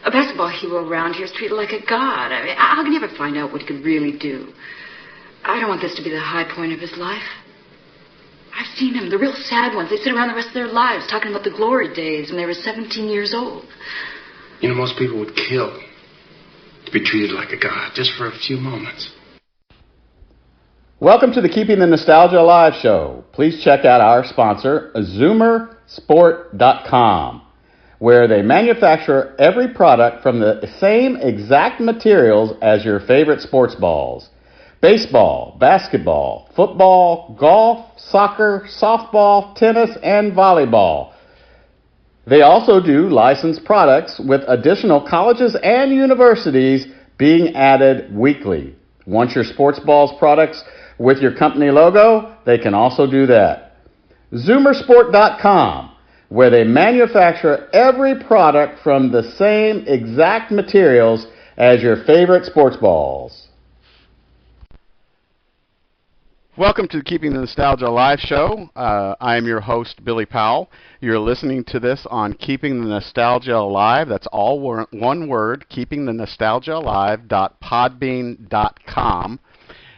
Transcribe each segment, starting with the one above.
A basketball hero around here is treated like a god. I mean, how can you ever find out what he could really do? I don't want this to be the high point of his life. I've seen them, the real sad ones. They sit around the rest of their lives talking about the glory days when they were 17 years old. You know, most people would kill to be treated like a god just for a few moments. Welcome to the Keeping the Nostalgia Alive show. Please check out our sponsor, ZoomerSport.com, where they manufacture every product from the same exact materials as your favorite sports balls. Baseball, basketball, football, golf, soccer, softball, tennis, and volleyball. They also do licensed products with additional colleges and universities being added weekly. Want your sports balls products with your company logo? They can also do that. ZoomerSport.com, where they manufacture every product from the same exact materials as your favorite sports balls. Welcome to Keeping the Nostalgia Alive show. I am your host, Billy Powell. You're listening to this on Keeping the Nostalgia Alive. That's all one word, keepingthenostalgiaalive.podbean.com.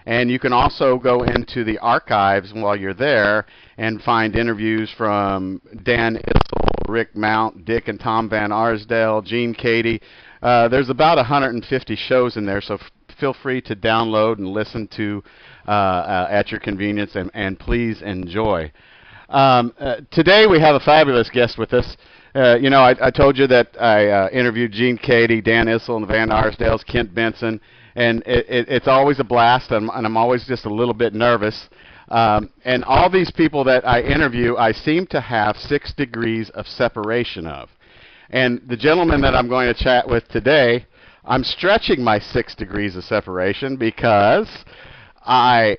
And you can also go into the archives while you're there and find interviews from Dan Issel, Rick Mount, Dick and Tom Van Arsdale, Gene Cady. There's about 150 shows in there, so feel free to download and listen to at your convenience, and please enjoy. Today we have a fabulous guest with us. I told you that I interviewed Gene Cady, Dan Issel, and the Van Arsdales, Kent Benson. And it's always a blast, and I'm always just a little bit nervous. And all these people that I interview, I seem to have 6 degrees of separation of. And the gentleman that I'm going to chat with today, I'm stretching my 6 degrees of separation because my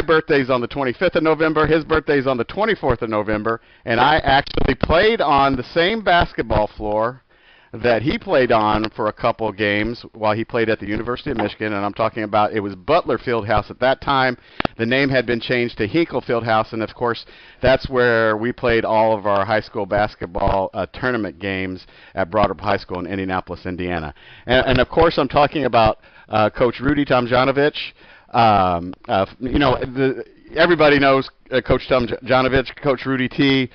birthday's on the 25th of November, his birthday's on the 24th of November, and I actually played on the same basketball floor that he played on for a couple of games while he played at the University of Michigan, and I'm talking about, it was Butler Fieldhouse at that time. The name had been changed to Hinkle Fieldhouse, and of course, that's where we played all of our high school basketball tournament games at Broadrup High School in Indianapolis, Indiana. And of course, I'm talking about Coach Rudy Tomjanovich. Everybody knows Coach Tomjanovich, Coach Rudy T,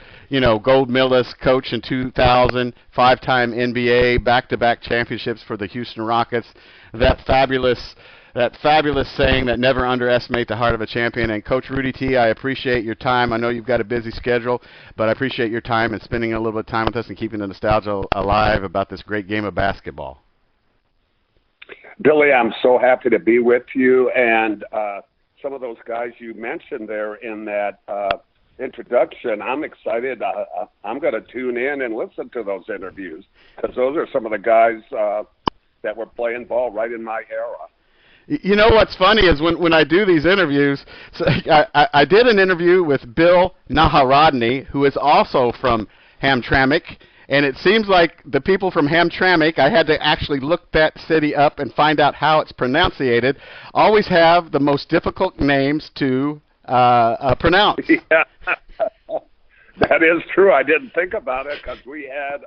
gold medalist coach in 2000, 5-time NBA, back-to-back championships for the Houston Rockets. That fabulous saying that never underestimate the heart of a champion. And Coach Rudy T, I appreciate your time. I know you've got a busy schedule, but I appreciate your time and spending a little bit of time with us and keeping the nostalgia alive about this great game of basketball. Billy, I'm so happy to be with you, and some of those guys you mentioned there in that introduction, I'm excited. I'm going to tune in and listen to those interviews because those are some of the guys that were playing ball right in my era. You know what's funny is when I do these interviews, so I did an interview with Bill Naharodny, who is also from Hamtramck, and it seems like the people from Hamtramck, I had to actually look that city up and find out how it's pronunciated, always have the most difficult names to pronounce. Yeah, that is true. I didn't think about it because we had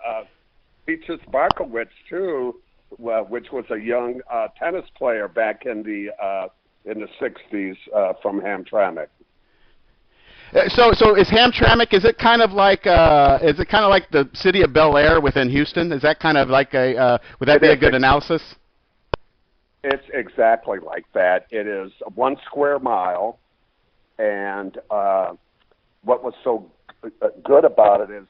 Peaches Barkowitz, too, which was a young tennis player back in the 60s from Hamtramck. So is Hamtramck? Is it kind of like the city of Bel Air within Houston? Is that kind of like would that be a good analysis? It's exactly like that. It is 1 square mile, and what was so good about it is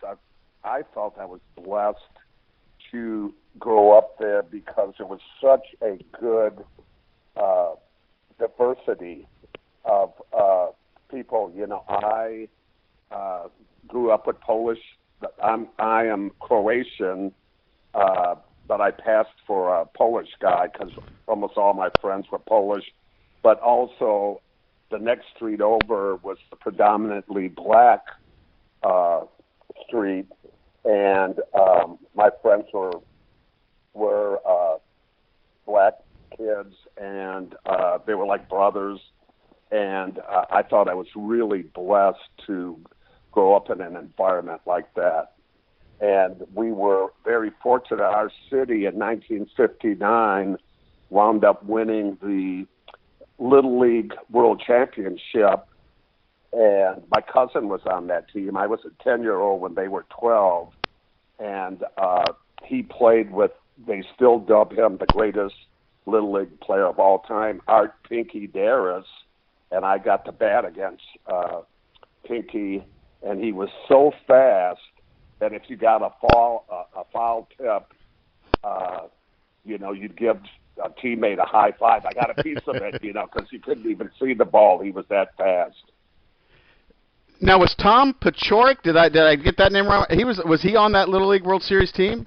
I felt I was blessed to grow up there because there was such a good diversity of people. I grew up with Polish. I am Croatian, but I passed for a Polish guy because almost all my friends were Polish. But also, the next street over was the predominantly black street, and my friends were black kids, and they were like brothers. And I thought I was really blessed to grow up in an environment like that. and we were very fortunate. Our city in 1959 wound up winning the Little League World Championship, and my cousin was on that team. I was a 10-year-old when they were 12, and he played with, they still dub him the greatest Little League player of all time, Art Pinky Darris, and I got to bat against Pinky, and he was so fast that if you got a foul tip, you'd give a teammate a high five. I got a piece of it, because you couldn't even see the ball. He was that fast. Now, was Tom Paciorek? Did I get that name wrong? Was he on that Little League World Series team?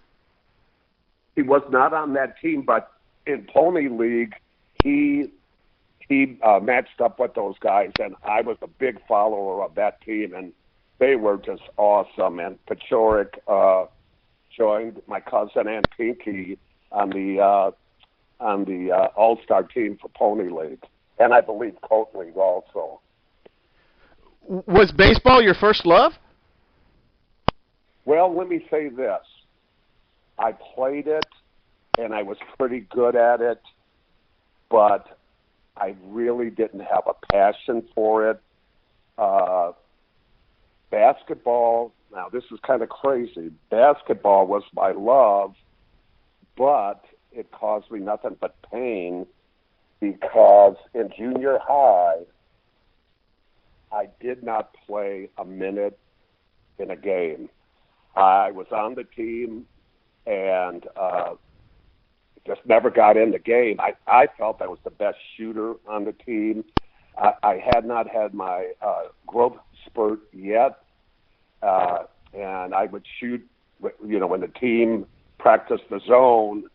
He was not on that team, but in Pony League, he matched up with those guys, and I was a big follower of that team, and they were just awesome. And Paciorek joined my cousin and Pinky on the All-Star team for Pony League, and I believe Coat League also. Was baseball your first love? Well, let me say this. I played it, and I was pretty good at it, but I really didn't have a passion for it. Basketball, now this is kind of crazy. Basketball was my love, but it caused me nothing but pain because in junior high, I did not play a minute in a game. I was on the team and just never got in the game. I felt I was the best shooter on the team. I had not had my growth spurt yet, and I would shoot, when the team practiced the zone,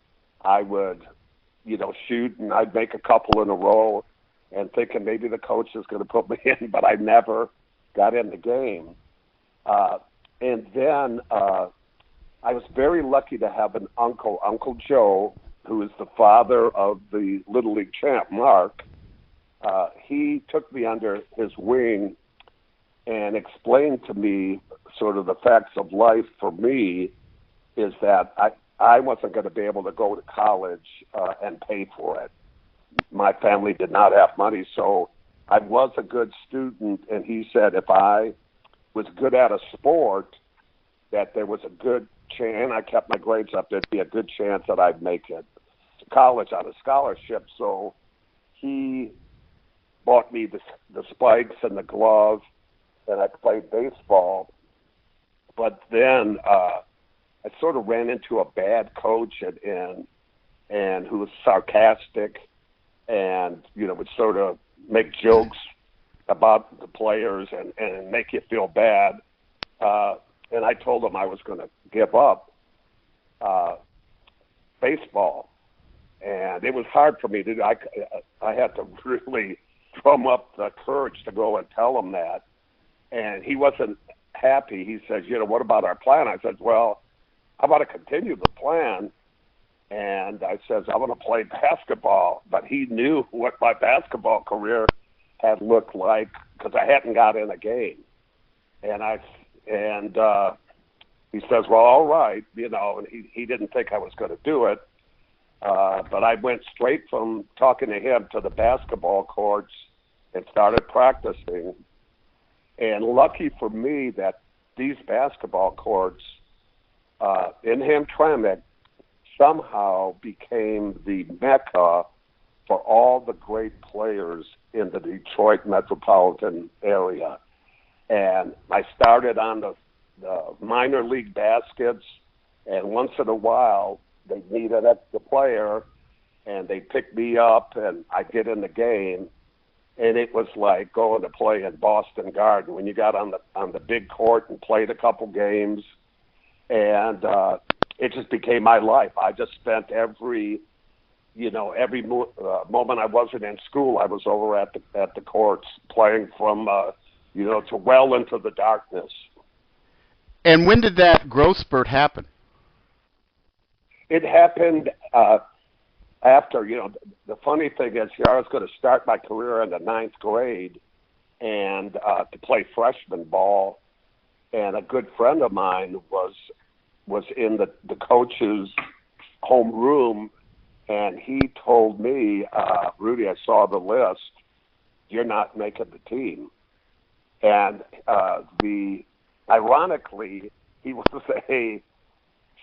I would, shoot, and I'd make a couple in a row and thinking maybe the coach is going to put me in, but I never got in the game. And then I was very lucky to have an uncle, Uncle Joe, who is the father of the Little League champ, Mark. He took me under his wing and explained to me sort of the facts of life for me is that I wasn't going to be able to go to college and pay for it. My family did not have money, so I was a good student, and he said if I was good at a sport, that there was a good chance, and I kept my grades up, there'd be a good chance that I'd make it to college on a scholarship. So he bought me the spikes and the glove, and I played baseball. But then I sort of ran into a bad coach and who was sarcastic and, would sort of make jokes about the players and make you feel bad. And I told him I was going to give up baseball. And it was hard for me to do. I had to really drum up the courage to go and tell him that. And he wasn't happy. He says, what about our plan? I said, well, how about I continue the plan? And I says, I want to play basketball. But he knew what my basketball career had looked like because I hadn't got in a game. And he says, well, all right, and he didn't think I was going to do it. But I went straight from talking to him to the basketball courts and started practicing. And lucky for me that these basketball courts in Hamtramck somehow became the mecca for all the great players in the Detroit metropolitan area. And I started on the minor league baskets, and once in a while they need an extra player, and they pick me up, and I get in the game, and it was like going to play in Boston Garden when you got on the big court and played a couple games, and it just became my life. I just spent every moment I wasn't in school, I was over at the courts playing from to well into the darkness. And when did that growth spurt happen? It happened after, the funny thing is I was going to start my career in the 9th grade and to play freshman ball. And a good friend of mine was was in the coach's home room, and he told me, Rudy, I saw the list. You're not making the team. And ironically, he was a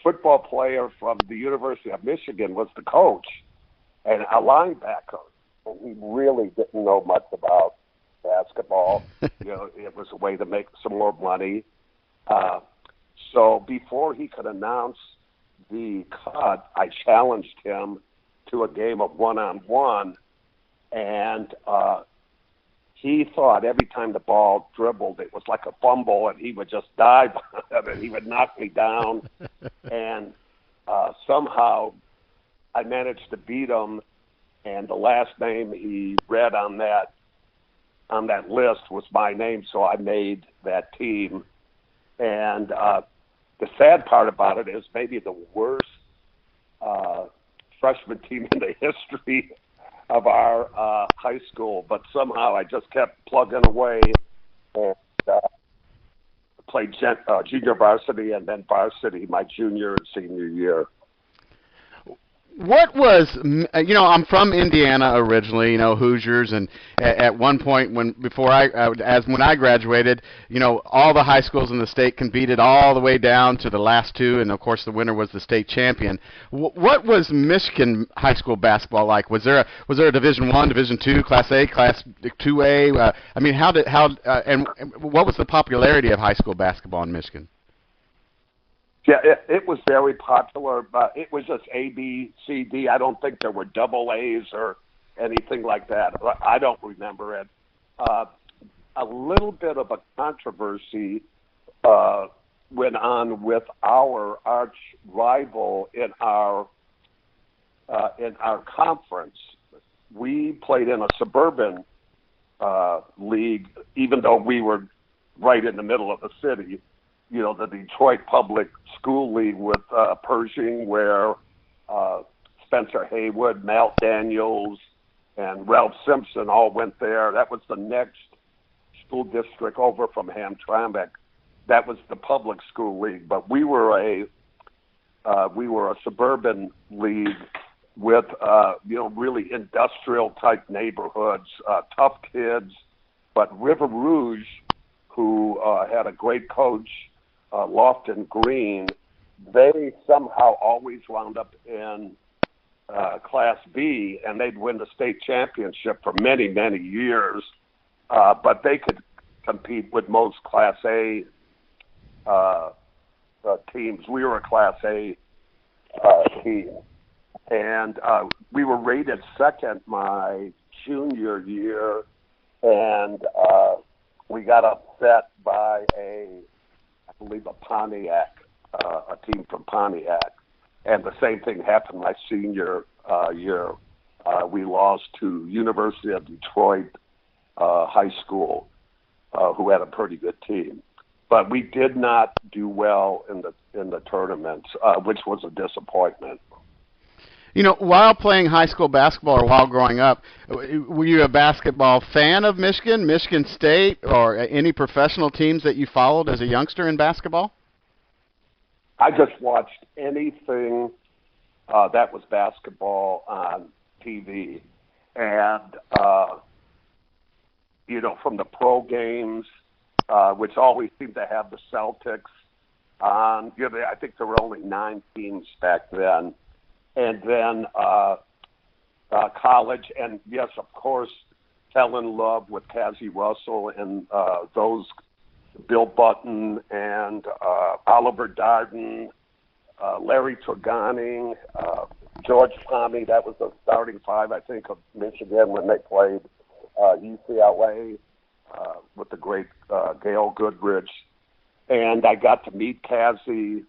football player from the University of Michigan, was the coach, and a linebacker. And he really didn't know much about basketball. It was a way to make some more money. So before he could announce the cut, I challenged him to a game of one-on-one, and he thought every time the ball dribbled, it was like a fumble, and he would just dive on it, and he would knock me down. And somehow I managed to beat him, and the last name he read on that list was my name, so I made that team. And the sad part about it is maybe the worst freshman team in the history of our high school, but somehow I just kept plugging away and played junior varsity and then varsity my junior and senior year. What was, I'm from Indiana originally, Hoosiers, and at one point when I graduated, all the high schools in the state competed all the way down to the last two, and of course the winner was the state champion. What was Michigan high school basketball like? Was there a Division I, Division II, Class A, Class 2A? And what was the popularity of high school basketball in Michigan? Yeah, it was very popular, but it was just A, B, C, D. I don't think there were double A's or anything like that. I don't remember it. A little bit of a controversy went on with our arch rival in our conference. We played in a suburban league, even though we were right in the middle of the city. The Detroit Public School League with Pershing, where Spencer Haywood, Mal Daniels, and Ralph Simpson all went there. That was the next school district over from Hamtramck. That was the public school league, but we were a suburban league with really industrial type neighborhoods, tough kids. But River Rouge, who had a great coach, Lofton Green, they somehow always wound up in Class B, and they'd win the state championship for many, many years. But they could compete with most Class A teams. We were a Class A team. And we were rated second my junior year, and we got upset by I believe a Pontiac, a team from Pontiac. And the same thing happened my senior year. We lost to University of Detroit High School, who had a pretty good team. But we did not do well in the tournaments, which was a disappointment. While playing high school basketball or while growing up, were you a basketball fan of Michigan State, or any professional teams that you followed as a youngster in basketball? I just watched anything that was basketball on TV. And, from the pro games, which always seemed to have the Celtics on. I think there were only 9 teams back then. And then college, and yes, of course, fell in love with Cassie Russell and those Bill Button and Oliver Darden, Larry Tregoning, George Tommy. That was the starting five, I think, of Michigan when they played UCLA with the great Gail Goodrich. And I got to meet Cassie.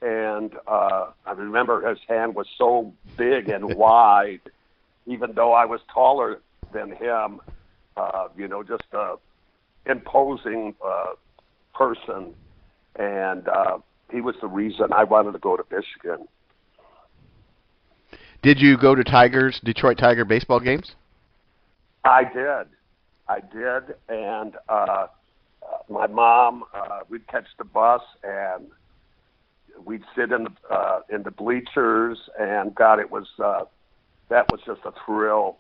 And I remember his hand was so big and wide, even though I was taller than him, just an imposing person. And he was the reason I wanted to go to Michigan. Did you go to Detroit Tiger baseball games? I did. And my mom, we'd catch the bus, and we'd sit in the bleachers, and God, it was that was just a thrill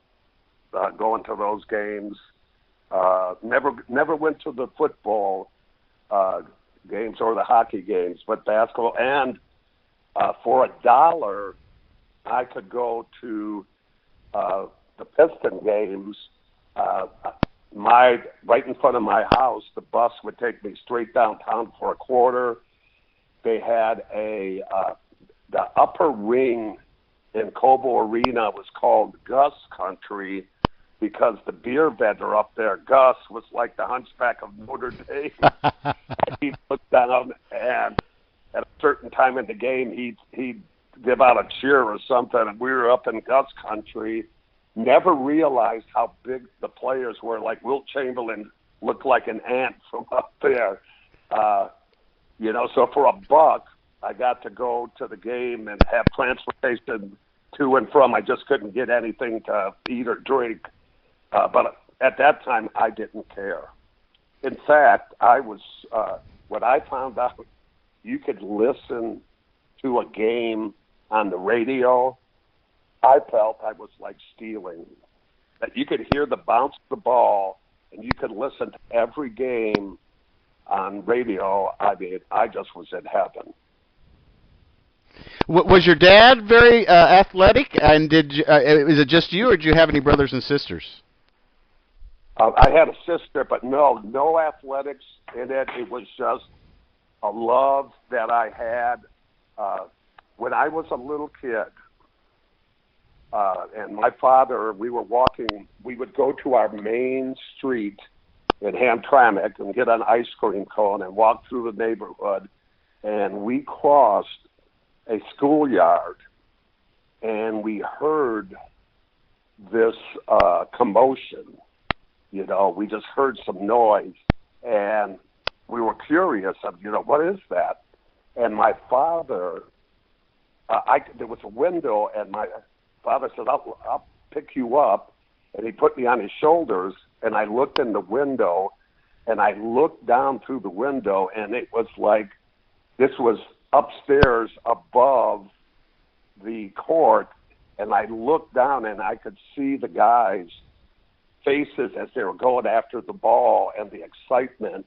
going to those games. Never went to the football games or the hockey games, but basketball. And for $1, I could go to the Piston games. Right in front of my house, the bus would take me straight downtown for a quarter. They had the upper ring in Cobo Arena was called Gus Country because the beer vendor up there, Gus, was like the Hunchback of Notre Dame. He'd look down, and at a certain time in the game, he'd give out a cheer or something, and we were up in Gus Country. Never realized how big the players were. Like Wilt Chamberlain looked like an ant from up there. So for $1, I got to go to the game and have transportation to and from. I just couldn't get anything to eat or drink. But at that time, I didn't care. In fact, when I found out you could listen to a game on the radio, I felt I was like stealing. That you could hear the bounce of the ball, and you could listen to every game on radio. I mean, I just was in heaven. Was your dad very athletic? And is it just you, or did you have any brothers and sisters? I had a sister, but no athletics in it. It was just a love that I had when I was a little kid. And my father, we would go to our main street in Hamtramck and get an ice cream cone and walk through the neighborhood. And we crossed a schoolyard, and we heard this commotion. We just heard some noise, and we were curious of, what is that? And my father, there was a window, and my father said, I'll pick you up. And he put me on his shoulders, and I looked in the window, and I looked down through the window, and it was like this was upstairs above the court, and I looked down, and I could see the guys' faces as they were going after the ball and the excitement.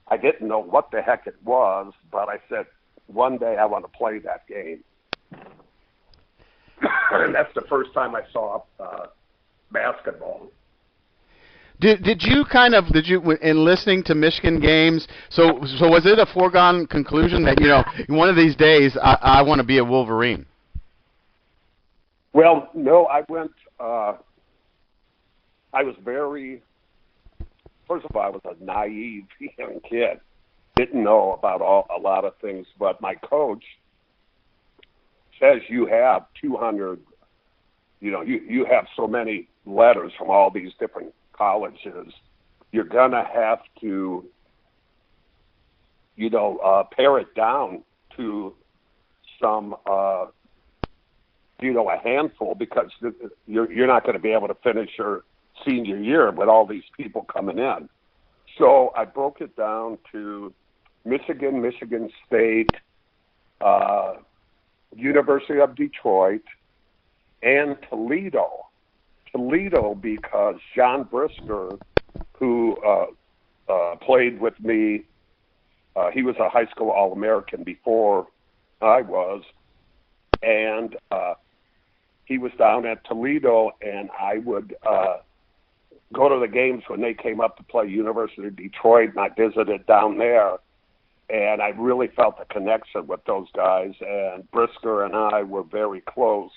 I didn't know what the heck it was, but I said, one day I want to play that game. And that's the first time I saw basketball. Did you in listening to Michigan games? So was it a foregone conclusion that one of these days I want to be a Wolverine? Well, no, I went. I was very. First of all, I was a naive young kid. Didn't know about a lot of things, but my coach says you have 200. You have so many letters from all these different colleges. You're gonna have to, pare it down to some, a handful, because you're not going to be able to finish your senior year with all these people coming in. So I broke it down to Michigan, Michigan State, University of Detroit, and Toledo. Toledo because John Brisker, who played with me, he was a high school All-American before I was, and he was down at Toledo, and I would go to the games when they came up to play University of Detroit, and I visited down there, and I really felt the connection with those guys, and Brisker and I were very close.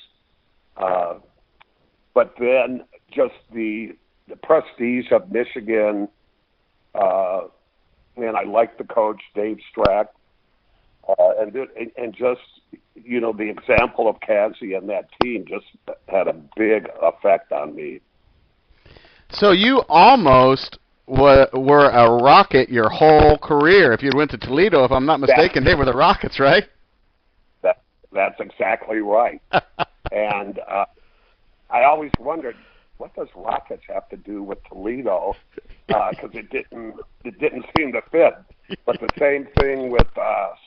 But then just the prestige of Michigan, and I liked the coach, Dave Strack, and just, the example of Cassie and that team just had a big effect on me. So you almost were a Rocket your whole career. If you went to Toledo, if I'm not mistaken, they were the Rockets, right? That's exactly right. And I always wondered, what does Rockets have to do with Toledo? Because it didn't seem to fit. But the same thing with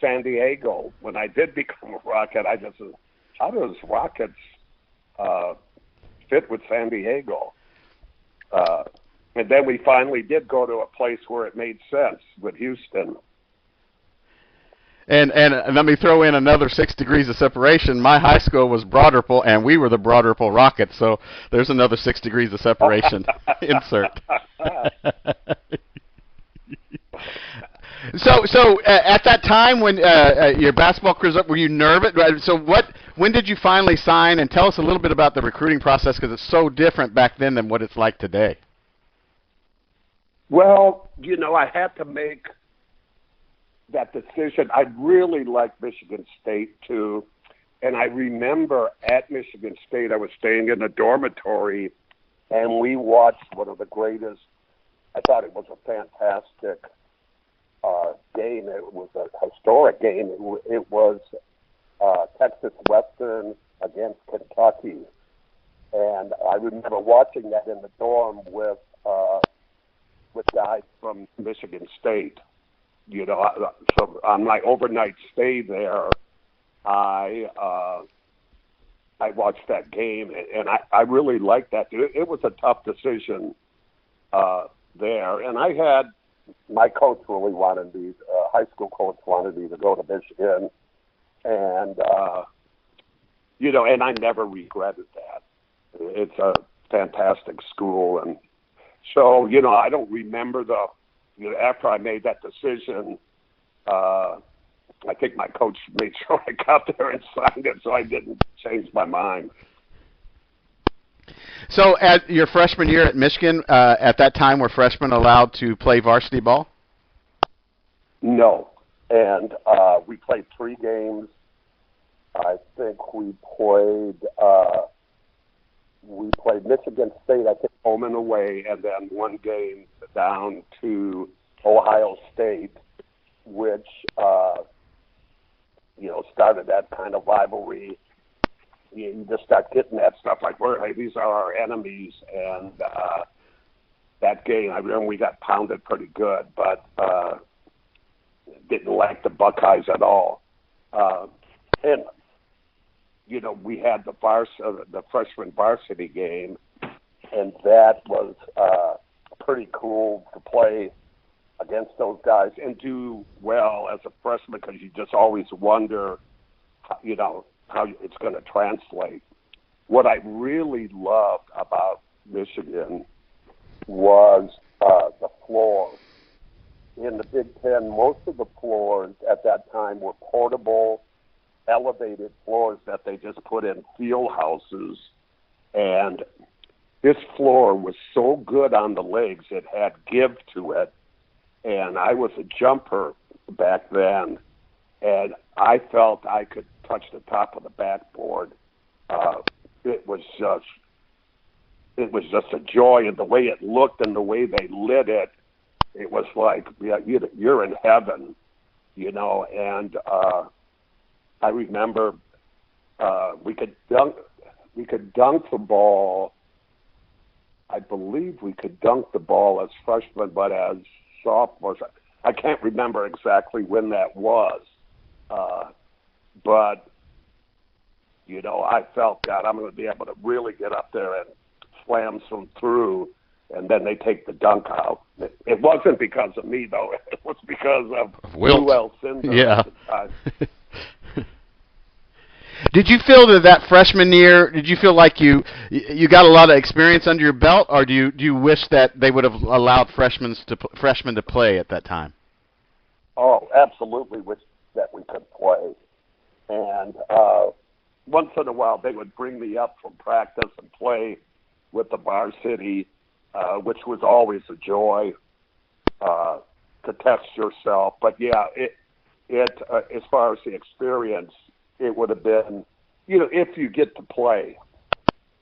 San Diego. When I did become a Rocket, I just said, how does Rockets fit with San Diego? And then we finally did go to a place where it made sense with Houston. And let me throw in another 6 degrees of separation. My high school was Broad Ripple, and we were the Broad Ripple Rockets, so there's another 6 degrees of separation. Insert. So at that time when your basketball career's up, were you nervous? So when did you finally sign? And tell us a little bit about the recruiting process, because it's so different back then than what it's like today. Well, I had to make that decision. I really liked Michigan State too, and I remember at Michigan State I was staying in a dormitory, and we watched one of the greatest. I thought it was a fantastic game. It was a historic game. It was Texas Western against Kentucky, and I remember watching that in the dorm with guys from Michigan State. So on my overnight stay there, I watched that game, and I really liked that. It was a tough decision there, and I had my coach really wanted me. High school coach wanted me to go to Michigan, and and I never regretted that. It's a fantastic school, and so I don't remember after I made that decision, I think my coach made sure I got there and signed it, so I didn't change my mind. So at your freshman year at Michigan, at that time, were freshmen allowed to play varsity ball? No, and we played 3 games. I think we played Michigan State, I think, home and away, and then 1 game down to Ohio State, which, started that kind of rivalry. You just start getting that stuff like, hey, these are our enemies, and that game, I remember we got pounded pretty good, but didn't like the Buckeyes at all. And we had the freshman varsity game, and that was pretty cool to play against those guys and do well as a freshman, because you just always wonder, how it's going to translate. What I really loved about Michigan was the floor. In the Big Ten, most of the floors at that time were portable, elevated floors that they just put in field houses, and this floor was so good on the legs, it had give to it, and I was a jumper back then, and I felt I could touch the top of the backboard. It was just a joy, and the way it looked and the way they lit it, it was like, you're in heaven, and I remember we could dunk the ball. I believe we could dunk the ball as freshmen, but as sophomores, I can't remember exactly when that was. But I felt, God, I'm going to be able to really get up there and slam some through, and then they take the dunk out. It wasn't because of me, though. It was because of Will Cinder. Yeah. Did you feel that freshman year, did you feel like you got a lot of experience under your belt, or do you wish that they would have allowed freshmen to play at that time? Oh, absolutely wish that we could play. And once in a while they would bring me up from practice and play with the varsity, which was always a joy to test yourself. But yeah, it as far as the experience, it would have been, if you get to play.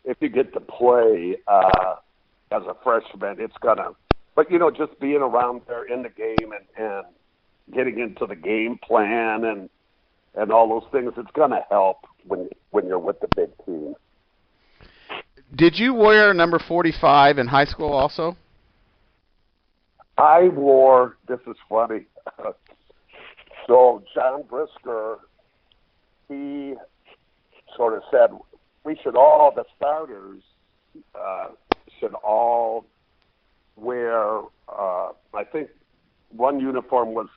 If you get to play as a freshman, it's gonna. But just being around there in the game and getting into the game plan and all those things, it's gonna help when you're with the big team. Did you wear number 45 in high school also? I wore. This is funny. So John Brisker, he sort of said we should all, the starters, should all wear, I think one uniform was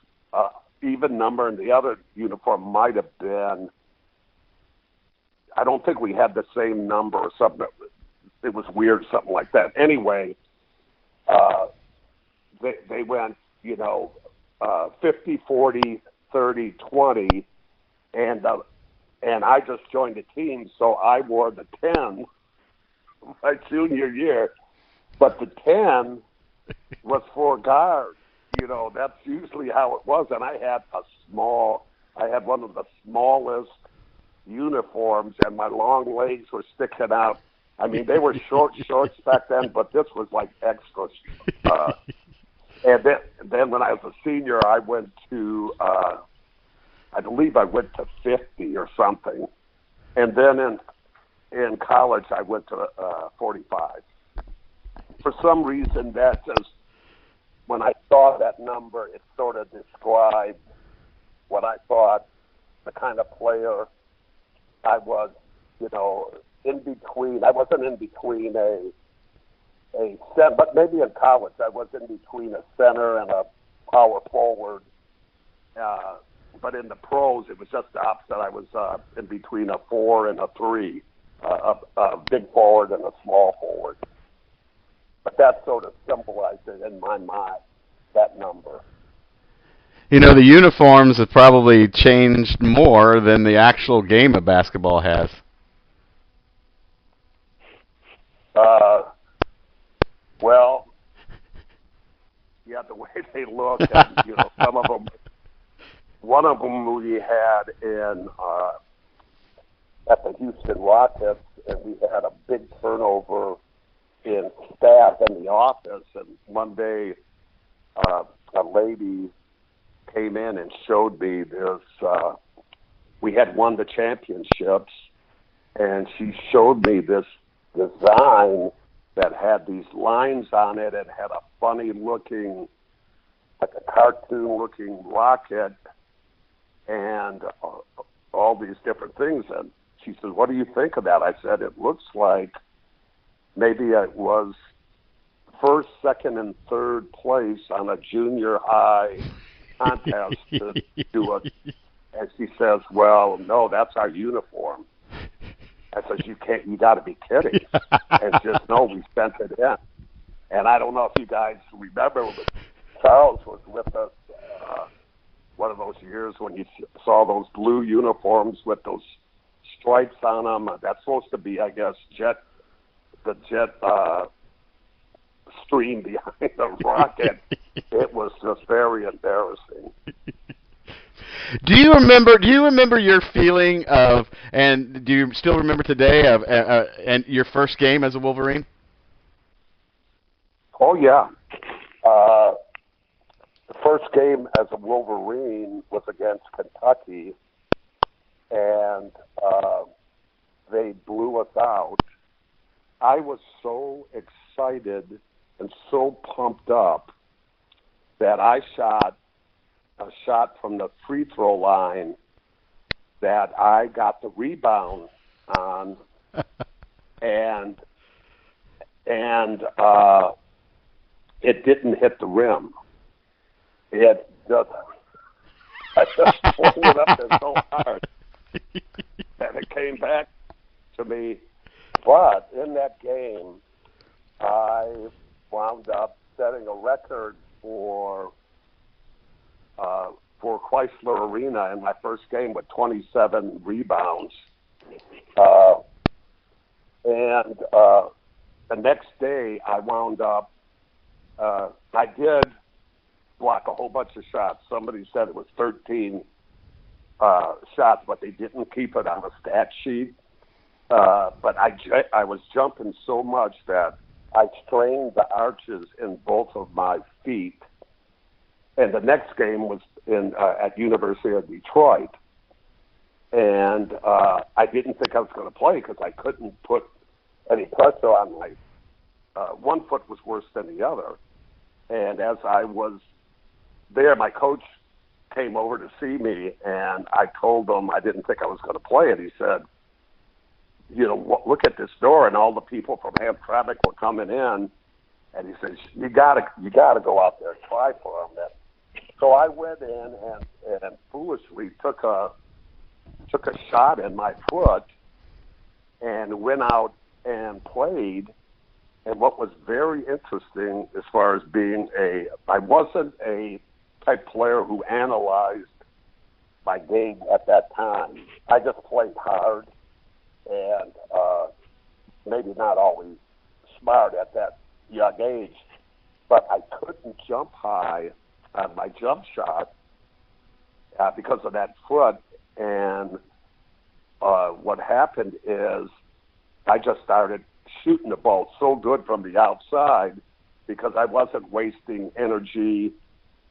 even number and the other uniform might have been, I don't think we had the same number or something. It was weird, something like that. Anyway, they went, 50, 40, 30, 20, and I just joined the team, so I wore the 10 my junior year. But the 10 was for guards. That's usually how it was. And I had one of the smallest uniforms, and my long legs were sticking out. I mean, they were shorts back then, but this was like extra. And then when I was a senior, I went to, I believe I went to 50 or something. And then in college, I went to 45. For some reason, that just, when I saw that number, it sort of described what I thought the kind of player I was, in between. I wasn't in between a center, but maybe in college I was in between a center and a power forward. But in the pros, it was just the opposite. I was in between a 4 and a 3, a big forward and a small forward. But that sort of symbolized it in my mind, that number. The uniforms have probably changed more than the actual game of basketball has. Well, yeah, the way they look, and, some of them. One of them we had at the Houston Rockets, and we had a big turnover in staff in the office. And one day, a lady came in and showed me this. We had won the championships, and she showed me this design that had these lines on it and had a funny-looking, like a cartoon-looking rocket, and all these different things. And she said, "What do you think of that?" I said, "It looks like maybe it was first, second, and third place on a junior high contest to do it." And she says, "Well, no, that's our uniform." I said, "You got to be kidding." And she says, "No, we sent it in." And I don't know if you guys remember, but Charles was with us one of those years when you saw those blue uniforms with those stripes on them. That's supposed to be, I guess, the jet stream behind the rocket. It was just very embarrassing. Do you remember your feeling of, and do you still remember today of, and your first game as a Wolverine? Oh yeah. The first game as a Wolverine was against Kentucky, and they blew us out. I was so excited and so pumped up that I shot a shot from the free throw line that I got the rebound on, and it didn't hit the rim. It just, I just pulled it up there so hard, and it came back to me. But in that game, I wound up setting a record for Chrysler Arena in my first game with 27 rebounds. And the next day, I wound up, I did block a whole bunch of shots. Somebody said it was 13 shots, but they didn't keep it on a stat sheet. But I was jumping so much that I strained the arches in both of my feet. And the next game was at University of Detroit. And I didn't think I was going to play because I couldn't put any pressure on my one foot was worse than the other. And as I was there, my coach came over to see me, and I told him I didn't think I was going to play it. He said, look at this door, and all the people from Hamtramck were coming in, and he says, you gotta go out there and try for them. So I went in and foolishly took a shot in my foot and went out and played. And what was very interesting as far as I wasn't a type player who analyzed my game at that time. I just played hard and maybe not always smart at that young age, but I couldn't jump high on my jump shot because of that foot. And what happened is I just started shooting the ball so good from the outside because I wasn't wasting energy,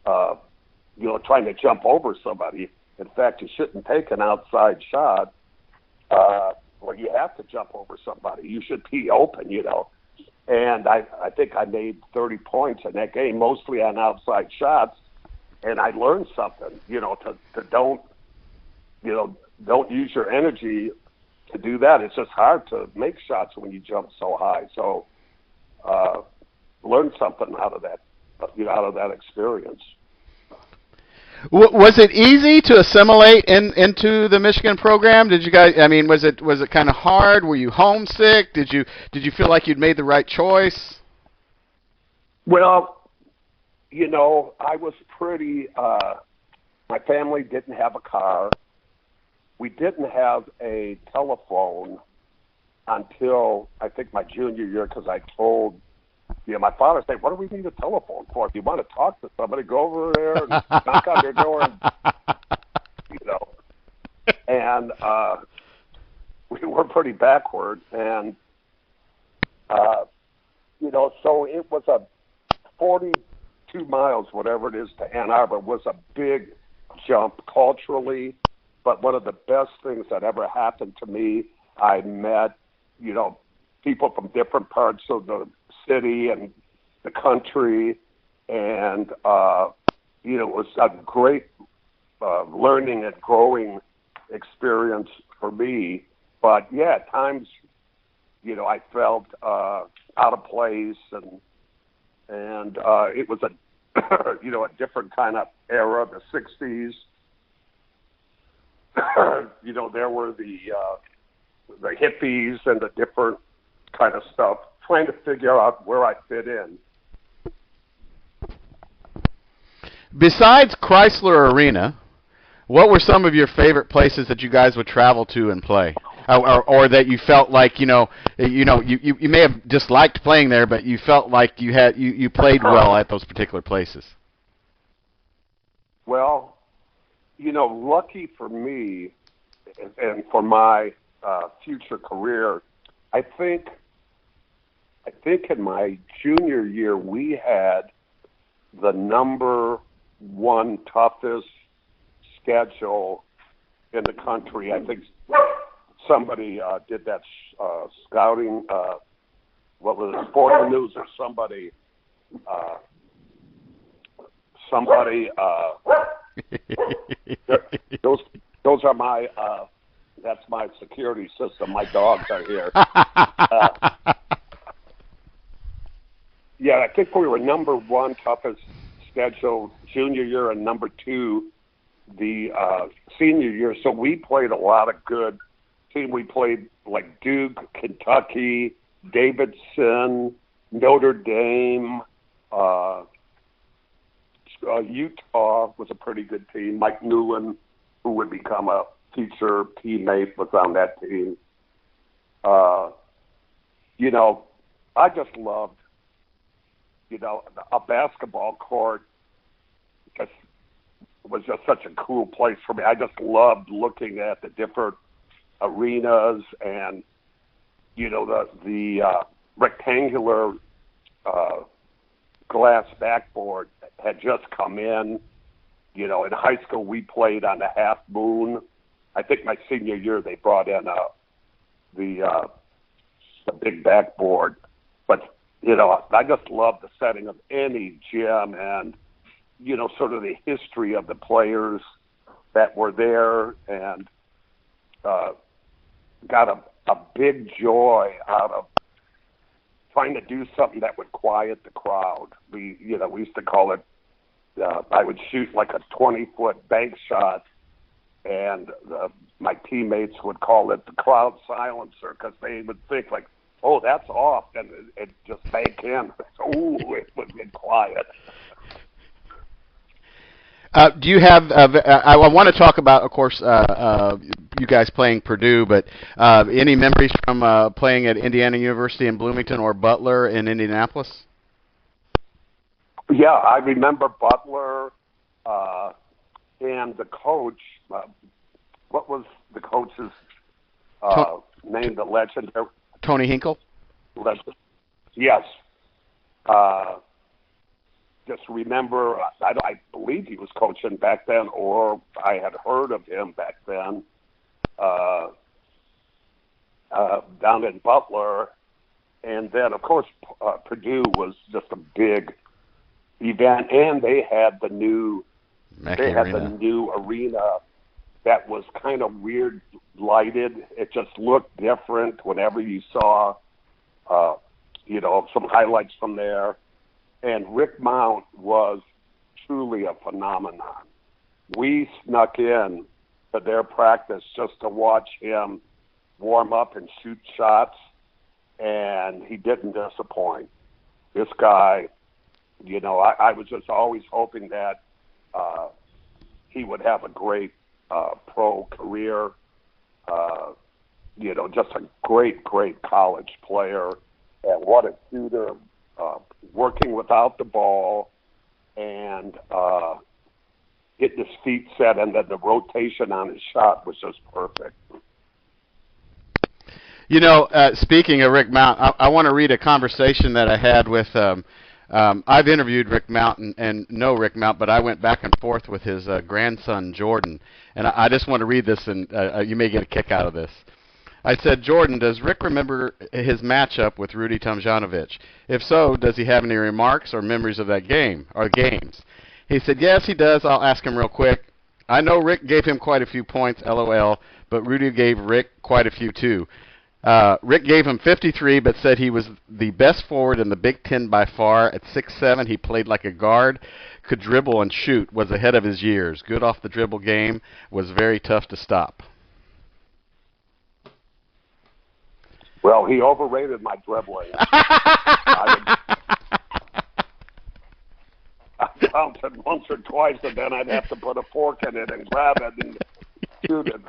trying to jump over somebody. In fact, you shouldn't take an outside shot where you have to jump over somebody. You should be open, And I think I made 30 points in that game, mostly on outside shots. And I learned something, to don't use your energy to do that. It's just hard to make shots when you jump so high. So learn something out of that experience. Was it easy to assimilate into the Michigan program? Did you guys? I mean, was it kind of hard? Were you homesick? Did you feel like you'd made the right choice? Well, I was pretty. My family didn't have a car. We didn't have a telephone until I think my junior year because I told. My father said, "What do we need a telephone for? If you want to talk to somebody, go over there and knock on their door." And we were pretty backward, and so it was a 42 miles, whatever it is, to Ann Arbor was a big jump culturally. But one of the best things that ever happened to me, I met, people from different parts of the city and the country, and it was a great learning and growing experience for me. But yeah, at times, I felt out of place, and it was a a different kind of era, the '60s. There were the hippies and the different kind of stuff, trying to figure out where I fit in. Besides Chrysler Arena, what were some of your favorite places that you guys would travel to and play, or that you felt like you may have disliked playing there, but you felt like you played well at those particular places? Well, lucky for me and for my future career, I think in my junior year we had the number one toughest schedule in the country. I think somebody did that scouting. What was it, Sport News or somebody? Those are my. That's my security system. My dogs are here. Yeah, I think we were number one toughest schedule junior year and number two the senior year. So we played a lot of good team. We played like Duke, Kentucky, Davidson, Notre Dame, Utah was a pretty good team. Mike Newland, who would become a future teammate, was on that team. I just loved, a basketball court was just such a cool place for me. I just loved looking at the different arenas and, the rectangular glass backboard had just come in. In high school we played on the half moon. I think my senior year they brought in the big backboard. But, I just love the setting of any gym. And, sort of the history of the players that were there, and got a big joy out of trying to do something that would quiet the crowd. We used to call it, I would shoot like a 20-foot bank shot, and my teammates would call it the crowd silencer, because they would think like, oh, that's off, and it just sank in. Ooh, it would get quiet. Do you have? I want to talk about, of course, you guys playing Purdue, but any memories from playing at Indiana University in Bloomington or Butler in Indianapolis? Yeah, I remember Butler and the coach. What was the coach's name? The legendary Tony Hinkle. Yes. Just remember, I believe he was coaching back then, or I had heard of him back then, down in Butler. And then, of course, Purdue was just a big event, and they had the new arena that was kind of weird lighted. It just looked different whenever you saw, some highlights from there. And Rick Mount was truly a phenomenon. We snuck in to their practice just to watch him warm up and shoot shots, and he didn't disappoint. This guy, I was just always hoping that he would have a great pro career. Just a great college player, and what a shooter. Working without the ball, and getting his feet set, and then the rotation on his shot was just perfect. Speaking of Rick Mount, I want to read a conversation that I had with. I've interviewed Rick Mount and know Rick Mount, but I went back and forth with his grandson Jordan, and I just want to read this, and you may get a kick out of this. I said, Jordan, does Rick remember his matchup with Rudy Tomjanovich? If so, does he have any remarks or memories of that game or games? He said, yes, he does. I'll ask him real quick. I know Rick gave him quite a few points, LOL, but Rudy gave Rick quite a few too. Rick gave him 53, but said he was the best forward in the Big Ten by far. At 6'7", he played like a guard, could dribble and shoot, was ahead of his years. Good off the dribble game, was very tough to stop. Well, he overrated my dribbling. I counted once or twice, and then I'd have to put a fork in it and grab it and shoot it.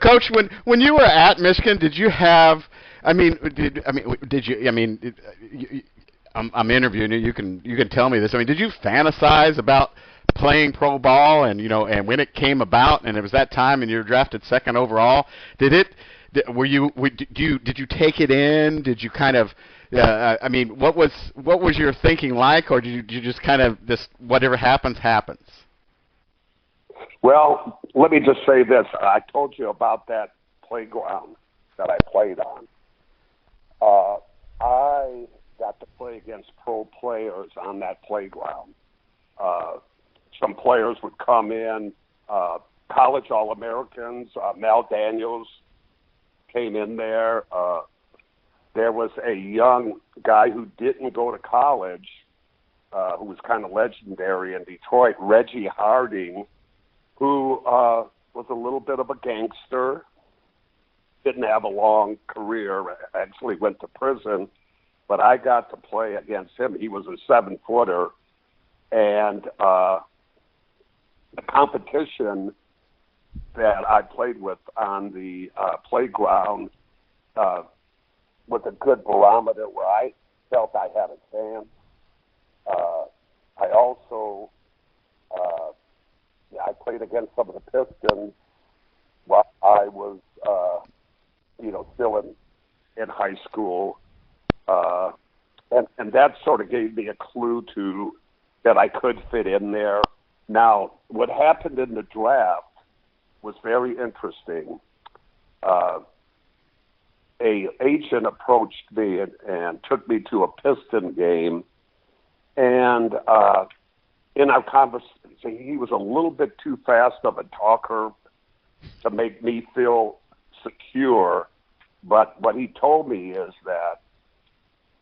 Coach, when you were at Michigan, did you have? I'm interviewing you. You can tell me this. Did you fantasize about playing pro ball, and when it came about, and it was that time, and you were drafted second overall? Did you take it in? Did you kind of? What was your thinking like, or did you just kind of whatever happens? Well, let me just say this. I told you about that playground that I played on. I got to play against pro players on that playground. Some players would come in, college All-Americans. Mal Daniels came in there. There was a young guy who didn't go to college, who was kind of legendary in Detroit, Reggie Harding, who was a little bit of a gangster, didn't have a long career, actually went to prison, but I got to play against him. He was a 7-footer, and the competition that I played with on the playground was a good barometer where I felt I had a chance. I also I played against some of the Pistons while I was still in high school, and that sort of gave me a clue to that I could fit in there. Now, what happened in the draft was very interesting. a agent approached me and took me to a Piston game, and in our conversation, he was a little bit too fast of a talker to make me feel secure. But what he told me is that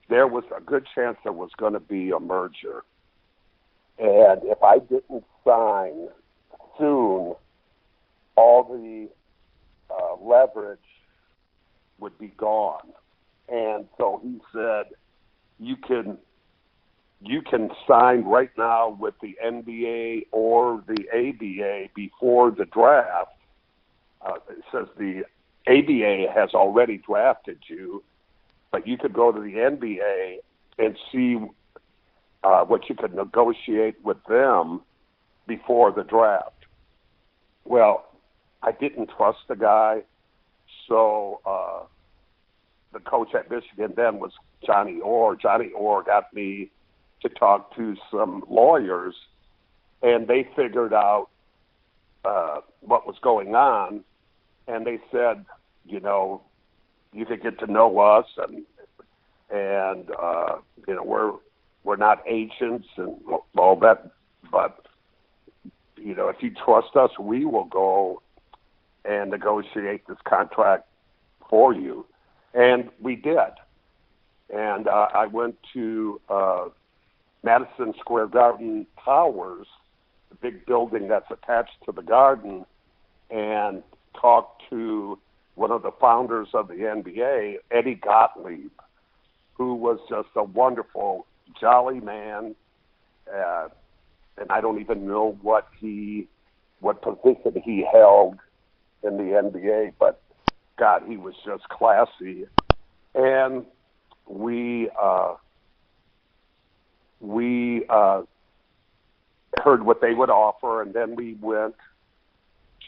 there was a good chance there was going to be a merger. And if I didn't sign soon, all the leverage would be gone. And so he said, you can sign right now with the NBA or the ABA before the draft. It says the ABA has already drafted you, but you could go to the NBA and see what you could negotiate with them before the draft. Well, I didn't trust the guy, so the coach at Michigan then was Johnny Orr. Johnny Orr got me to talk to some lawyers, and they figured out what was going on, and they said, you know, you could get to know us, and you know, we're not agents and all that, but you know, if you trust us, we will go and negotiate this contract for you. And we did. And I went to Madison Square Garden Towers, the big building that's attached to the garden, and talked to one of the founders of the NBA, Eddie Gottlieb, who was just a wonderful, jolly man. And I don't even know what position he held in the NBA, but God, he was just classy. And we heard what they would offer, and then we went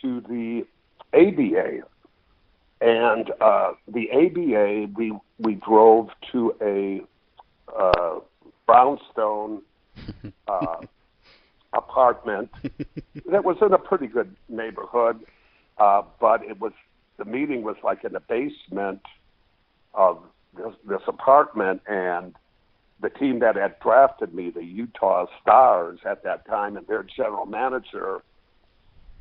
to the ABA. And the ABA, we drove to a brownstone apartment that was in a pretty good neighborhood, but the meeting was like in the basement of this apartment, and the team that had drafted me, the Utah Stars at that time, and their general manager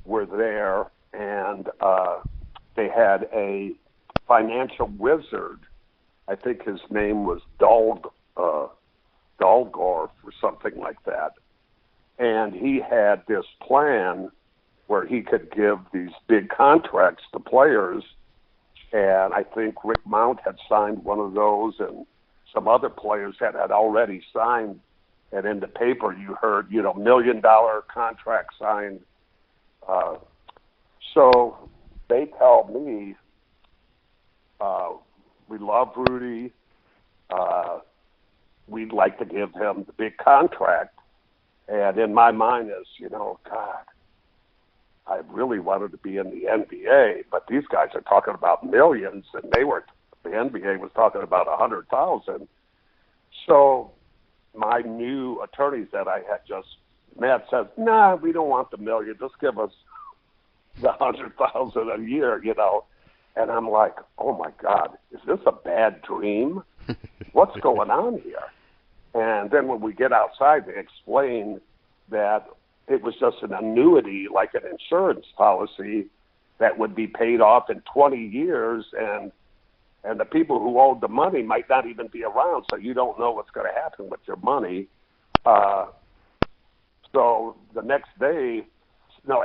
were there, and they had a financial wizard. I think his name was Dolgorf or something like that. And he had this plan where he could give these big contracts to players. And I think Rick Mount had signed one of those, and some other players had already signed. And in the paper, you heard, you know, $1 million contract signed. So they tell me, we love Rudy. We'd like to give him the big contract. And in my mind is, you know, God, I really wanted to be in the NBA, but these guys are talking about millions, and the NBA was talking about 100,000. So my new attorneys that I had just met said, nah, we don't want the million. Just give us the 100,000 a year, you know. And I'm like, oh my God, is this a bad dream? What's going on here? And then when we get outside, they explain that it was just an annuity, like an insurance policy that would be paid off in 20 years, and the people who owed the money might not even be around, so you don't know what's going to happen with your money. So the next day,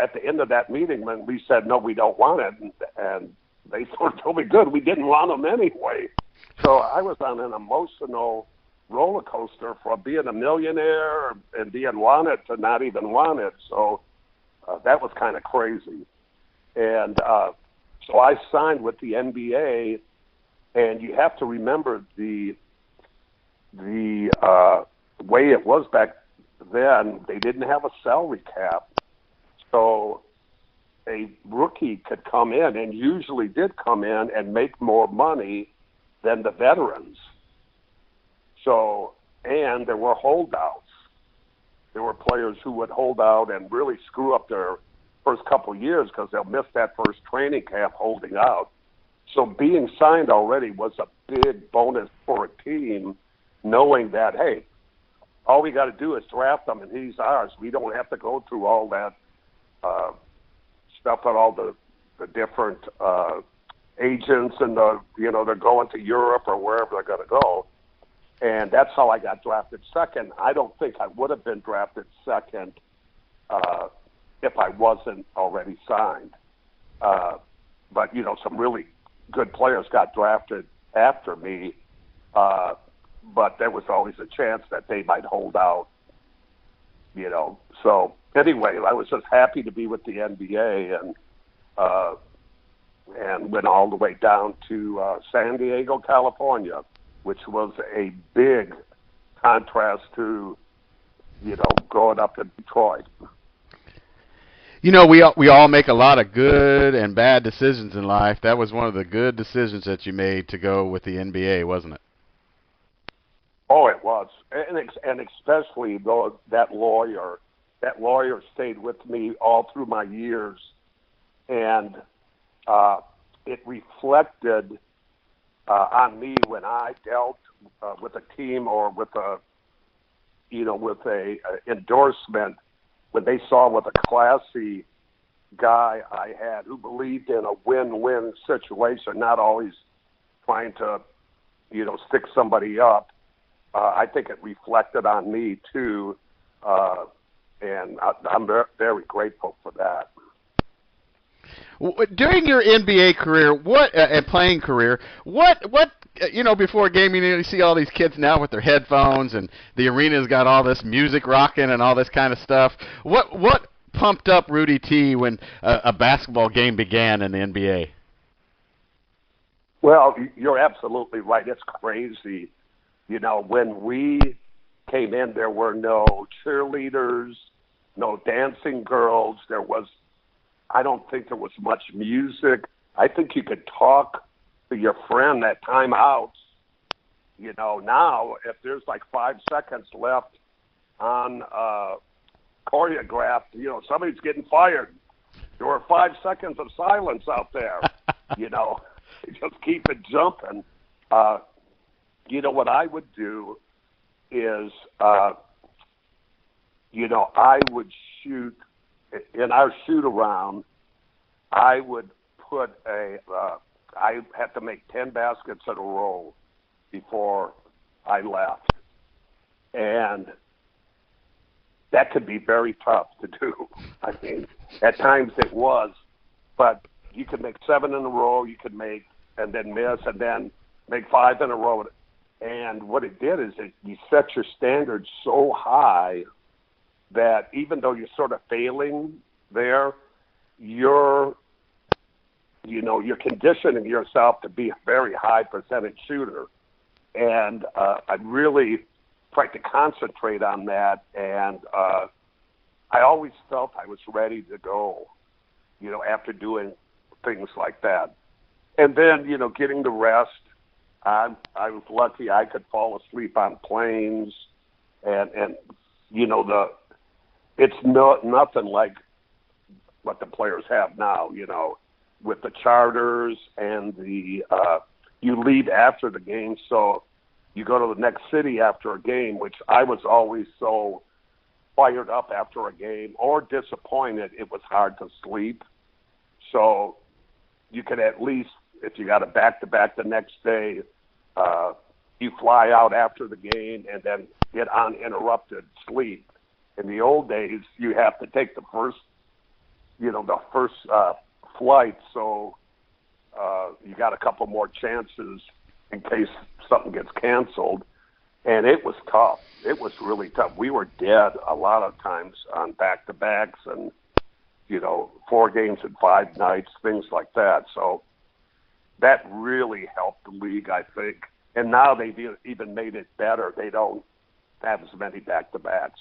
at the end of that meeting, when we said, no, we don't want it, and they sort of told me, good, we didn't want them anyway. So I was on an emotional roller coaster from being a millionaire and being wanted to not even wanted. So that was kind of crazy. And so I signed with the NBA, and you have to remember the way it was back then. They didn't have a salary cap. So a rookie could come in, and usually did come in and make more money than the veterans. So, and there were holdouts. There were players who would hold out and really screw up their first couple of years because they'll miss that first training camp holding out. So being signed already was a big bonus for a team, knowing that, hey, all we got to do is draft him and he's ours. We don't have to go through all that stuff on all the different agents and they're going to Europe or wherever they're going to go. And that's how I got drafted second. I don't think I would have been drafted second if I wasn't already signed. But, some really good players got drafted after me. But there was always a chance that they might hold out, So anyway, I was just happy to be with the NBA and went all the way down to San Diego, California, which was a big contrast to, growing up in Detroit. We all make a lot of good and bad decisions in life. That was one of the good decisions that you made to go with the NBA, wasn't it? Oh, it was, and especially though that lawyer stayed with me all through my years, and it reflected on me when I dealt with a team or with a endorsement, when they saw what a classy guy I had who believed in a win-win situation, not always trying to stick somebody up. I think it reflected on me too, and I'm very, very grateful for that. During your NBA career, and playing career, what before a game, you see all these kids now with their headphones and the arena's got all this music rocking and all this kind of stuff. What pumped up Rudy T when a basketball game began in the NBA? Well, you're absolutely right. It's crazy. When we came in, there were no cheerleaders, no dancing girls. I don't think there was much music. I think you could talk to your friend at timeouts. Now if there's like 5 seconds left on choreographed, somebody's getting fired. There were 5 seconds of silence out there. Just keep it jumping. What I would do is, I would shoot, in our shoot around, I would put I had to make 10 baskets in a row before I left. And that could be very tough to do. I mean, at times it was, but you could make 7 in a row, you could make, and then miss, and then make 5 in a row. And what it did is you set your standards so high that even though you're sort of failing there, you're conditioning yourself to be a very high percentage shooter. And I really tried to concentrate on that. And I always felt I was ready to go, after doing things like that. And then, getting the rest. I was lucky I could fall asleep on planes, and it's nothing like what the players have now, with the charters and you leave after the game, so you go to the next city after a game, which I was always so fired up after a game or disappointed, it was hard to sleep. So you could at least, if you got a back-to-back the next day, you fly out after the game and then get uninterrupted sleep. In the old days, you have to take the first flight, so you got a couple more chances in case something gets canceled. And it was tough. It was really tough. We were dead a lot of times on back-to-backs and, 4 games in 5 nights, things like that. So that really helped the league, I think. And now they've even made it better. They don't have as many back-to-backs.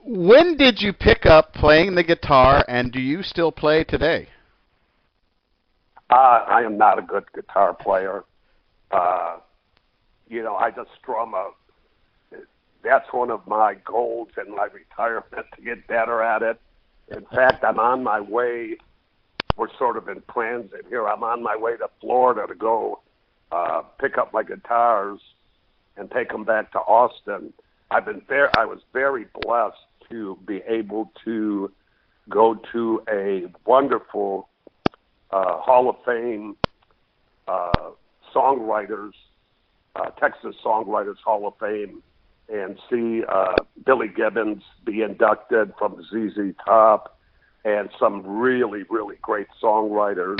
When did you pick up playing the guitar, and do you still play today? I am not a good guitar player. I just strum that's one of my goals in my retirement, to get better at it. In fact, I'm on my way. We're sort of in transit here. I'm on my way to Florida to go pick up my guitars and take them back to Austin. I was very blessed to be able to go to a wonderful Hall of Fame songwriters, Texas Songwriters Hall of Fame, and see Billy Gibbons be inducted from ZZ Top, and some really, really great songwriters.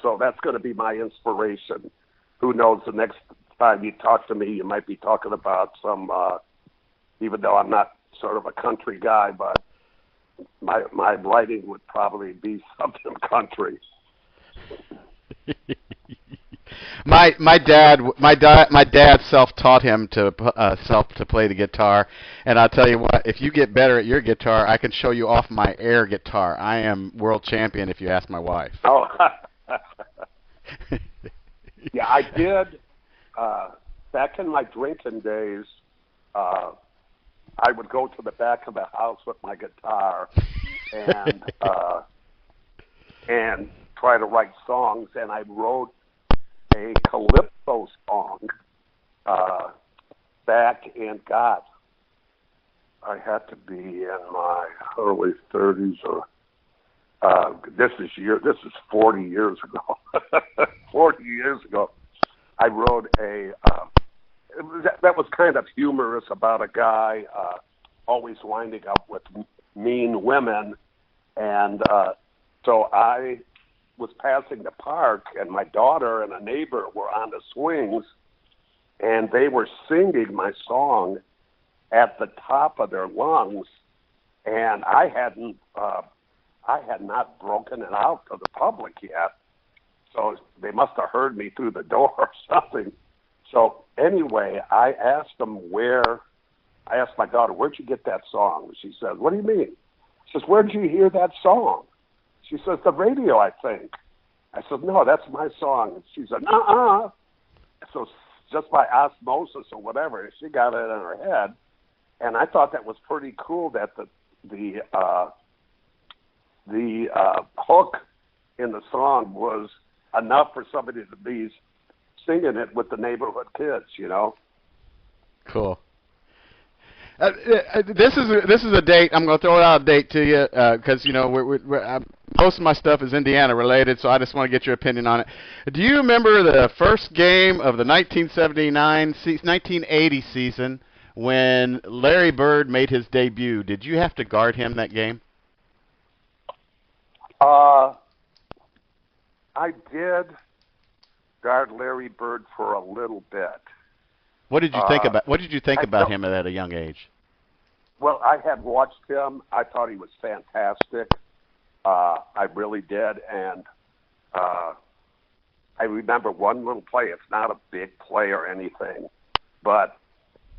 So that's going to be my inspiration. Who knows, the next time you talk to me, you might be talking about some, even though I'm not sort of a country guy, but my writing would probably be something country. My dad self-taught him to play the guitar, and I'll tell you what, if you get better at your guitar, I can show you off my air guitar. I am world champion if you ask my wife. Oh, yeah, I did. Back in my drinking days, I would go to the back of the house with my guitar and try to write songs, and I wrote a calypso song back in, God, I had to be in my early 30s, or this is 40 years ago. 40 years ago, I wrote that was kind of humorous about a guy always winding up with mean women, and so I was passing the park, and my daughter and a neighbor were on the swings, and they were singing my song at the top of their lungs, and I had not broken it out to the public yet, so they must have heard me through the door or something. So anyway, I asked my daughter, "Where'd you get that song?" She said, "What do you mean?" She says, "Where'd you hear that song?" She says, "The radio, I think." I said, "No, that's my song." And she said, "Uh-uh." So just by osmosis or whatever, she got it in her head. And I thought that was pretty cool that the hook in the song was enough for somebody to be singing it with the neighborhood kids, Cool. This is a date. I'm going to throw out a date to you because most of my stuff is Indiana related, so I just want to get your opinion on it. Do you remember the first game of the 1980 season when Larry Bird made his debut? Did you have to guard him that game? I did guard Larry Bird for a little bit. What did you think about? What did you think about him at a young age? Well, I had watched him. I thought he was fantastic. I really did, and I remember one little play. It's not a big play or anything, but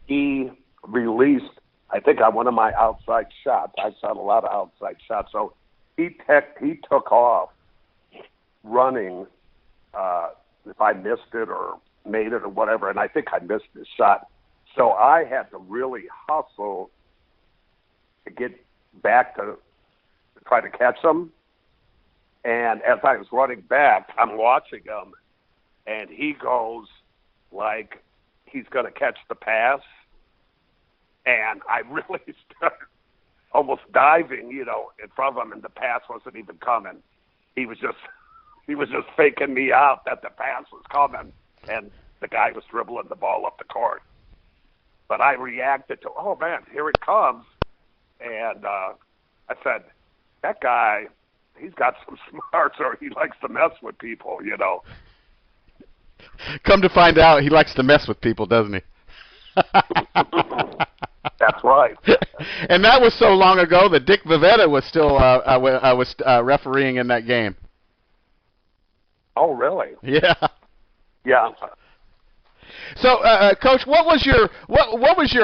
he released, I think, on one of my outside shots. I shot a lot of outside shots, so he took off running. If I missed it or made it or whatever, and I think I missed his shot. So I had to really hustle to get back to try to catch him. And as I was running back, I'm watching him, and he goes like he's going to catch the pass. And I really started almost diving, in front of him, and the pass wasn't even coming. He was just faking me out that the pass was coming, and the guy was dribbling the ball up the court. But I reacted to, oh, man, here it comes. And I said, that guy, he's got some smarts, or he likes to mess with people, Come to find out, he likes to mess with people, doesn't he? That's right. And that was so long ago that Dick Vivetta was still refereeing in that game. Oh, really? Yeah. Yeah. So, Coach, what was your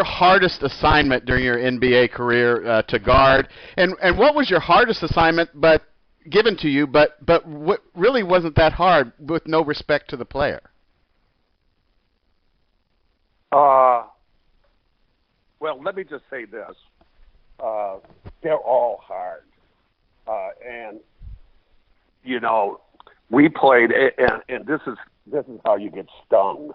hardest assignment during your NBA career to guard, and what was your hardest assignment but given to you, but what really wasn't that hard with no respect to the player? Well, let me just say this: they're all hard. you know, we played, and this is how you get stung.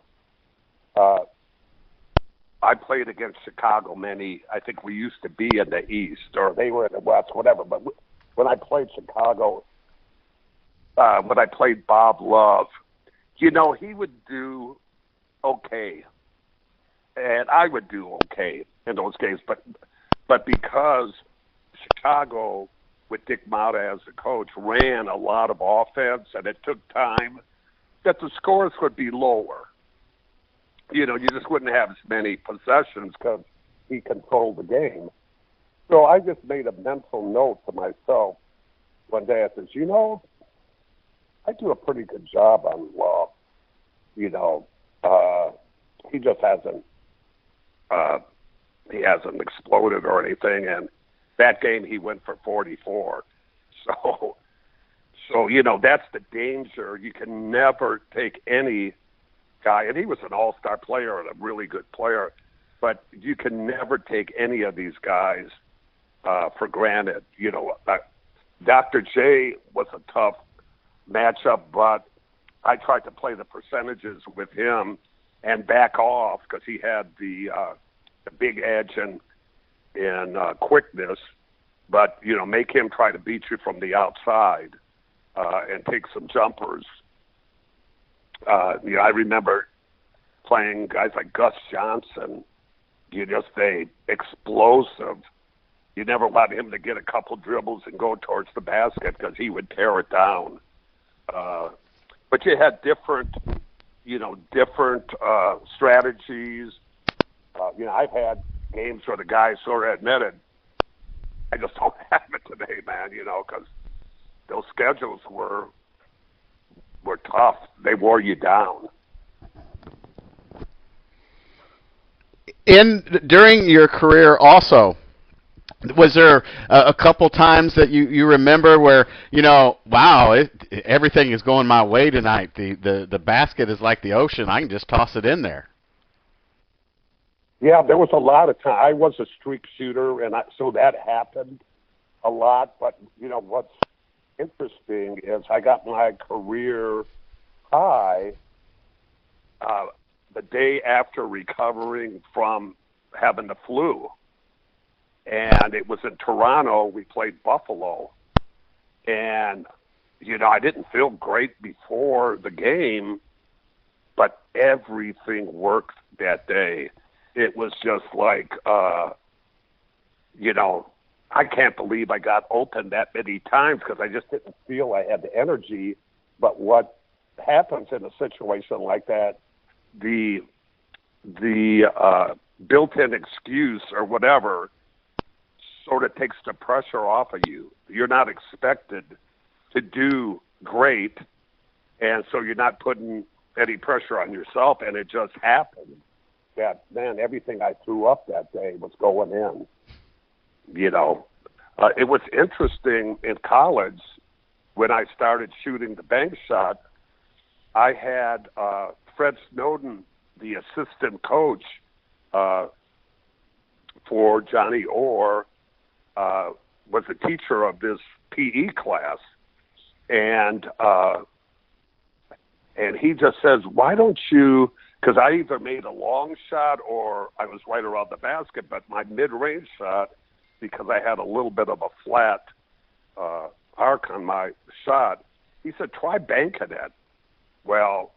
I played against Chicago I think we used to be in the East, or they were in the West, whatever. But when I played Chicago, when I played Bob Love, you know, he would do okay, and I would do okay in those games. But because Chicago, with Dick Mata as the coach, ran a lot of offense, and it took time, that the scores would be lower. You know, you just wouldn't have as many possessions because he controlled the game. So I just made a mental note to myself one day. I says, you know, I do a pretty good job on Love. You know, he just hasn't exploded or anything. And that game he went for 44. So you know, that's the danger. You can never take any guy, and he was an all-star player and a really good player, but you can never take any of these guys for granted. You know, Dr. J was a tough matchup, but I tried to play the percentages with him and back off because he had the big edge and quickness, but, you know, make him try to beat you from the outside and take some jumpers. You know, I remember playing guys like Gus Johnson. You just say explosive. You never want him to get a couple dribbles and go towards the basket because he would tear it down. But you had different strategies. You know, I've had games where the guys sort of admitted, I just don't have it today, man, you know, because those schedules were tough. They wore you down. During your career also, was there a couple times that you remember where, you know, wow, everything is going my way tonight. The basket is like the ocean. I can just toss it in there. Yeah, there was a lot of time. I was a streak shooter, and so that happened a lot. But, you know, what's interesting is I got my career high the day after recovering from having the flu. And it was in Toronto. We played Buffalo. And, you know, I didn't feel great before the game, but everything worked that day. It was just like, you know, I can't believe I got open that many times because I just didn't feel I had the energy. But what happens in a situation like that, the built-in excuse or whatever sort of takes the pressure off of you. You're not expected to do great, and so you're not putting any pressure on yourself, and it just happened that, man, everything I threw up that day was going in. You know, it was interesting in college when I started shooting the bank shot. I had Fred Snowden, the assistant coach for Johnny Orr, was a teacher of this PE class, and he just says, why don't you, because I either made a long shot or I was right around the basket, but my mid-range shot, because I had a little bit of a flat arc on my shot, he said, try banking it. Well,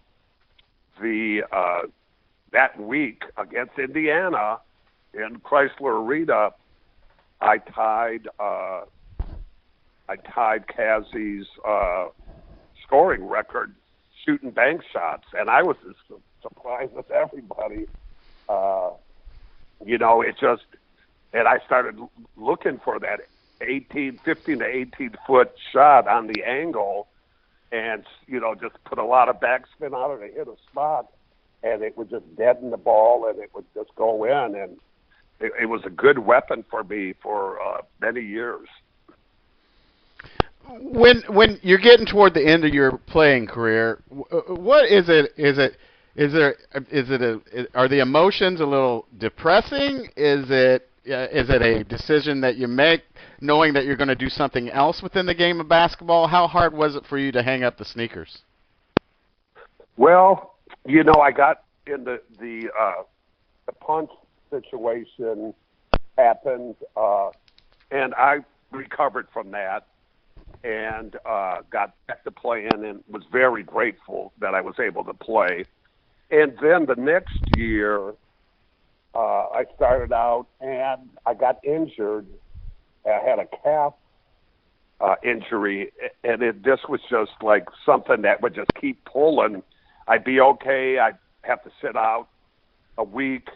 that week against Indiana in Chrysler Arena, I tied Kazi's scoring record shooting bank shots, and I was as surprised as everybody. You know, it just, and I started looking for that 15 to 18 foot shot on the angle, and, you know, just put a lot of backspin on it and hit a spot, and it would just deaden the ball, and it would just go in, and it was a good weapon for me for many years. When you're getting toward the end of your playing career, what is it? Are the emotions a little depressing? Is it is it a decision that you make knowing that you're going to do something else within the game of basketball? How hard was it for you to hang up the sneakers? Well, I got in the punch situation happened, and I recovered from that and got back to playing and was very grateful that I was able to play. And then the next year, I started out and I got injured. I had a calf injury, and this was just like something that would just keep pulling. I'd be okay. I'd have to sit out a week.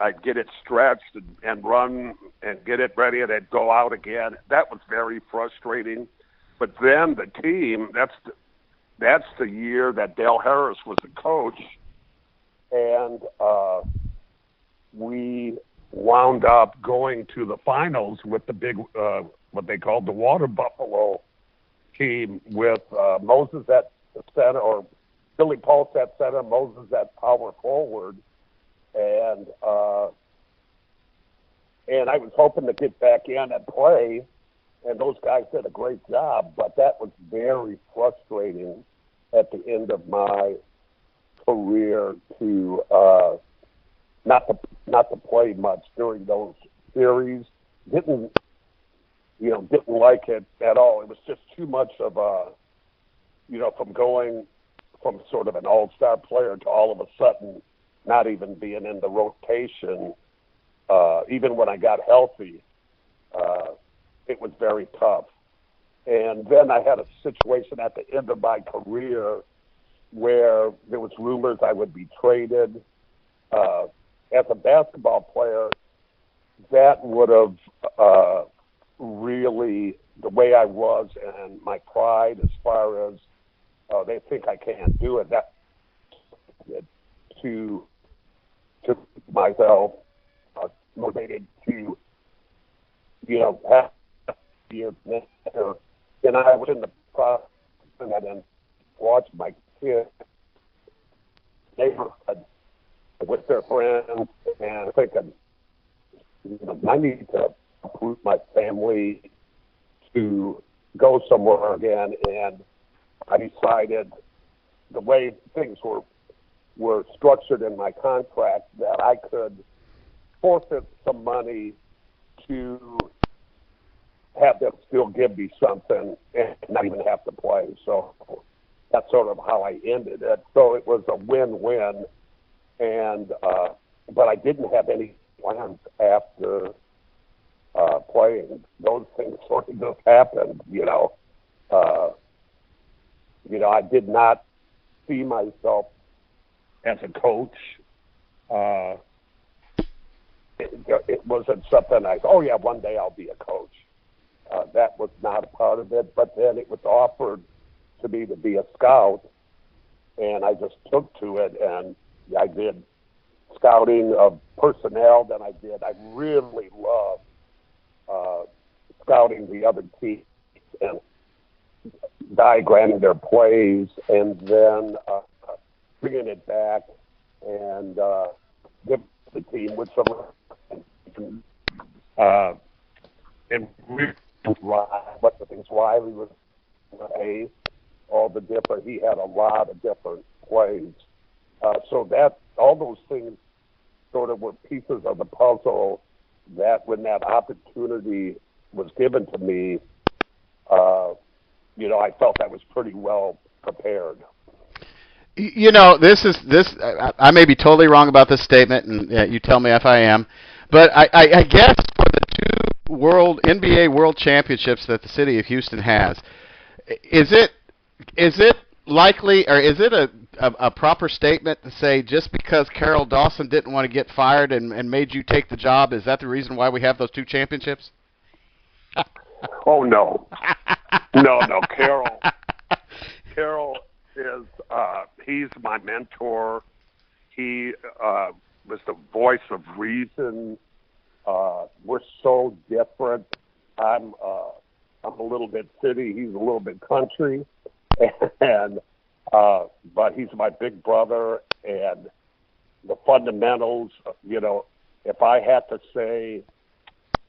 I'd get it stretched and run and get it ready, and I'd go out again. That was very frustrating. But then the team, that's the year that Dale Harris was the coach, and we wound up going to the finals with the big, what they called the Water Buffalo team, with Moses at the center, or Billy Pulse at center, Moses at power forward, and I was hoping to get back in and play, and those guys did a great job, but that was very frustrating at the end of my career to not to play much during those series. Didn't like it at all. It was just too much of from going from sort of an all-star player to all of a sudden not even being in the rotation. Even when I got healthy, it was very tough. And then I had a situation at the end of my career where there was rumors I would be traded. As a basketball player, that would have really, the way I was and my pride as far as they think I can't do it, that to myself motivated to, have years later. And I was in the process and I didn't watch my kids neighborhood with their friends and thinking, I need to uproot my family to go somewhere again. And I decided the way things were structured in my contract that I could forfeit some money to have them still give me something and not even have to play. So that's sort of how I ended it. So it was a win-win. And but I didn't have any plans after playing. Those things sort of just happened, I did not see myself as a coach. It wasn't something one day I'll be a coach. That was not a part of it. But then it was offered to me to be a scout, and I just took to it, and I did scouting of personnel. Then I really loved scouting the other teams and diagramming their plays, and then bringing it back and give the team with some and what the things Riley was play, all the different. He had a lot of different plays, so that all those things sort of were pieces of the puzzle. That when that opportunity was given to me, I felt I was pretty well prepared. I may be totally wrong about this statement, and you tell me if I am, but I guess for the two NBA World Championships that the city of Houston has, is it likely, or is it a proper statement to say just because Carol Dawson didn't want to get fired and made you take the job, is that the reason why we have those two championships? Oh, no. No, Carol is, he's my mentor. He was the voice of reason. We're so different. I'm a little bit city. He's a little bit country, and but he's my big brother. And the fundamentals, if I had to say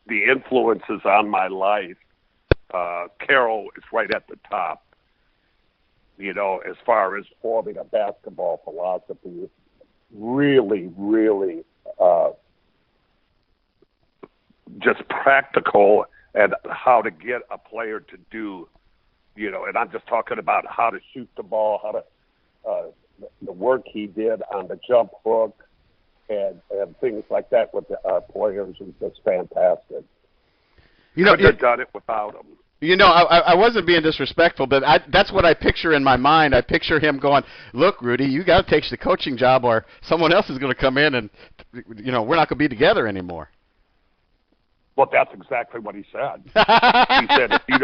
the influences on my life, Carol is right at the top. You know, as far as forming a basketball philosophy, really, really just practical and how to get a player to do, you know, and I'm just talking about how to shoot the ball, how to the work he did on the jump hook and things like that with the players is just fantastic. You know, couldn't have done it without him. You know, I wasn't being disrespectful, but that's what I picture in my mind. I picture him going, "Look, Rudy, you got to take the coaching job, or someone else is going to come in, and you know, we're not going to be together anymore." Well, that's exactly what he said. He said, "If you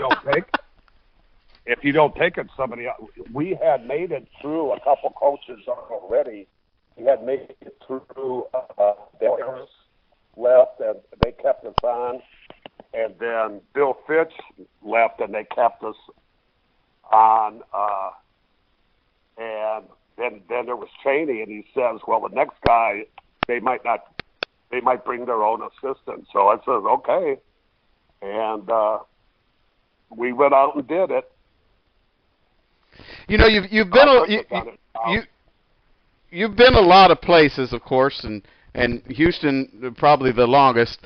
don't take it, somebody else." We had made it through a couple coaches already. We had made it through. Dale Harris left, and they kept us on. And then Bill Fitch left, and they kept us on. And then there was Cheney, and he says, "Well, the next guy, they might bring their own assistant." So I said, "Okay," and we went out and did it. You know, you've been a lot of places, of course, and Houston probably the longest.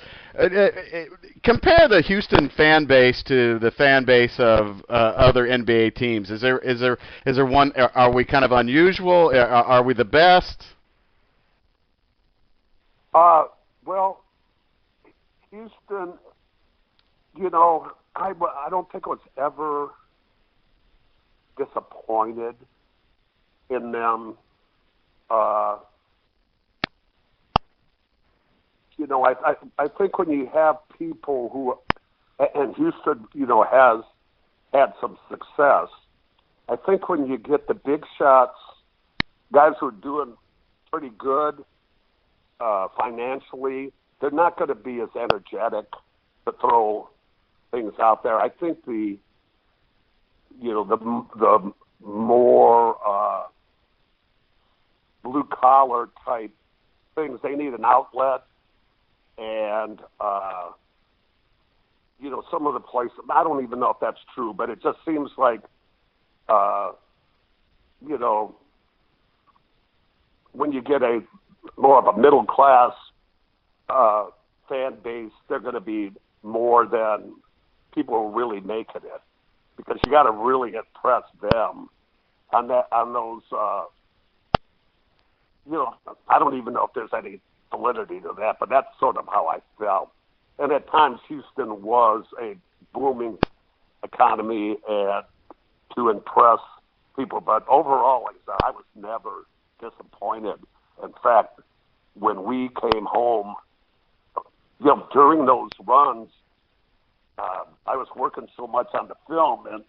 Compare the Houston fan base to the fan base of other NBA teams. Is there one? Are we kind of unusual? Are we the best? Well, Houston, you know, I don't think I was ever disappointed in them. You know, I think when you have people who, and Houston, you know, has had some success, I think when you get the big shots, guys who are doing pretty good financially, they're not going to be as energetic to throw things out there. I think the more blue collar type things, they need an outlet. And, you know, some of the places, I don't even know if that's true, but it just seems like, you know, when you get a more of a middle class fan base, they're going to be more than people who really making it, because you got to really impress them on those. You know, I don't even know if there's any validity to that, but that's sort of how I felt. And at times, Houston was a booming economy and to impress people. But overall, like I said, I was never disappointed. In fact, when we came home, you know, during those runs, I was working so much on the film, and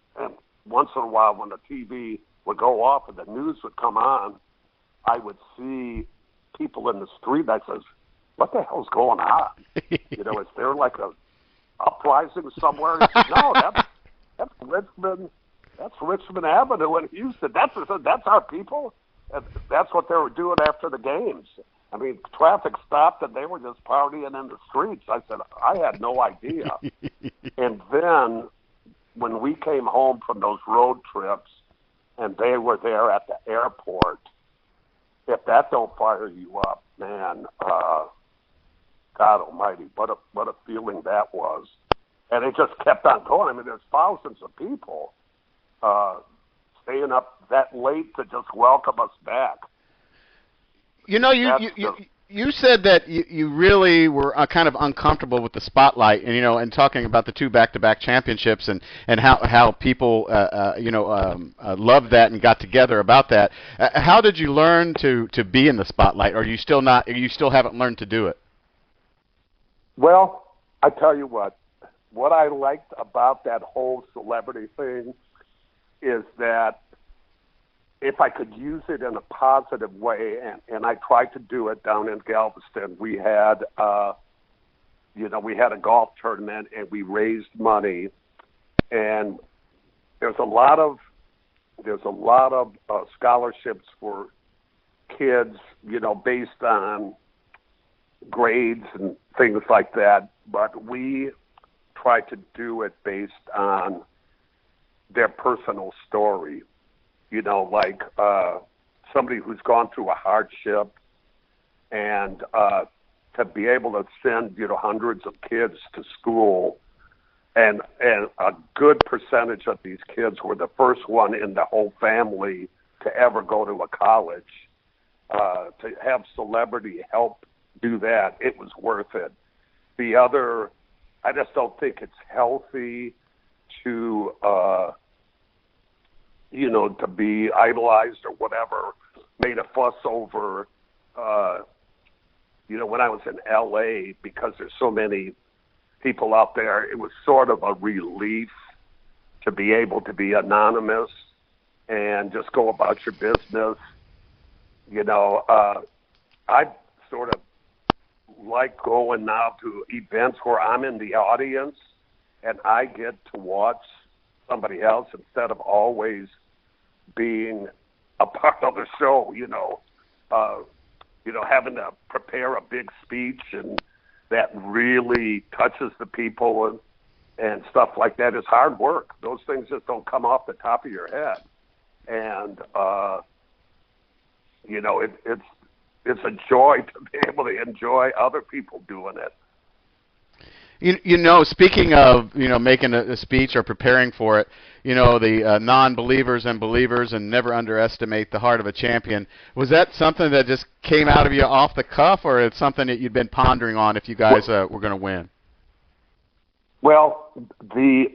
once in a while when the TV would go off and the news would come on, I would see people in the street. I says, "What the hell's going on? You know, is there like a uprising somewhere?" He said, "No, that's Richmond. That's Richmond Avenue in Houston. That's our people." And that's what they were doing after the games. I mean, traffic stopped and they were just partying in the streets. I said, I had no idea. And then when we came home from those road trips and they were there at the airport, if that don't fire you up, man, God almighty, what a feeling that was. And it just kept on going. I mean, there's thousands of people staying up that late to just welcome us back. You know, you said that you really were kind of uncomfortable with the spotlight, and you know, and talking about the 2 back-to-back championships and how people loved that and got together about that. How did you learn to be in the spotlight? Or you still haven't learned to do it? Well, I tell you what I liked about that whole celebrity thing is that if I could use it in a positive way, and I tried to do it down in Galveston, we had, we had a golf tournament and we raised money, and there's a lot of scholarships for kids, you know, based on grades and things like that. but we try to do it based on their personal story. You know, like somebody who's gone through a hardship, and to be able to send, you know, hundreds of kids to school, and a good percentage of these kids were the first one in the whole family to ever go to a college. To have celebrity help do that, it was worth it. The other, I just don't think it's healthy to, you know, to be idolized or whatever, made a fuss over, you know, when I was in L.A., because there's so many people out there, it was sort of a relief to be able to be anonymous and just go about your business. You know, I sort of like going now to events where I'm in the audience and I get to watch somebody else instead of always being a part of the show, you know, having to prepare a big speech and that really touches the people and stuff like that is hard work. Those things just don't come off the top of your head. And, you know, it's a joy to be able to enjoy other people doing it. You know, speaking of, you know, making a speech or preparing for it, you know, the non-believers and believers, and never underestimate the heart of a champion. Was that something that just came out of you off the cuff, or it's something that you'd been pondering on if you guys were going to win? Well, the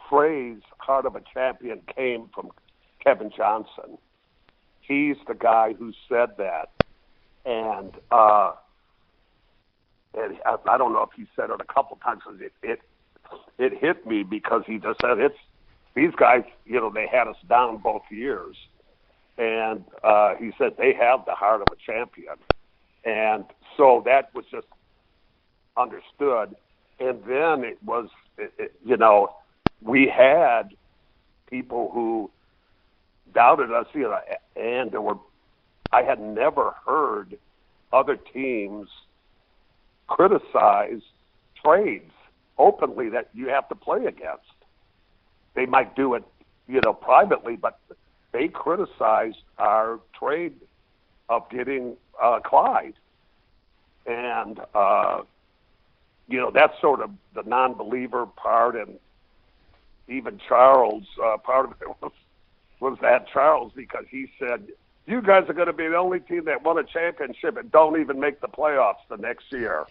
phrase "heart of a champion" came from Kevin Johnson. He's the guy who said that, and I don't know if he said it a couple times. It hit me because he just said these guys, you know, they had us down both years, and he said they have the heart of a champion, and so that was just understood. And then it was, you know, we had people who doubted us, you know, and I had never heard other teams criticize trades openly that you have to play against. They might do it, you know, privately, but they criticized our trade of getting Clyde. And, you know, that's sort of the non-believer part. And even Charles, part of it was that Charles, because he said, you guys are going to be the only team that won a championship and don't even make the playoffs the next year.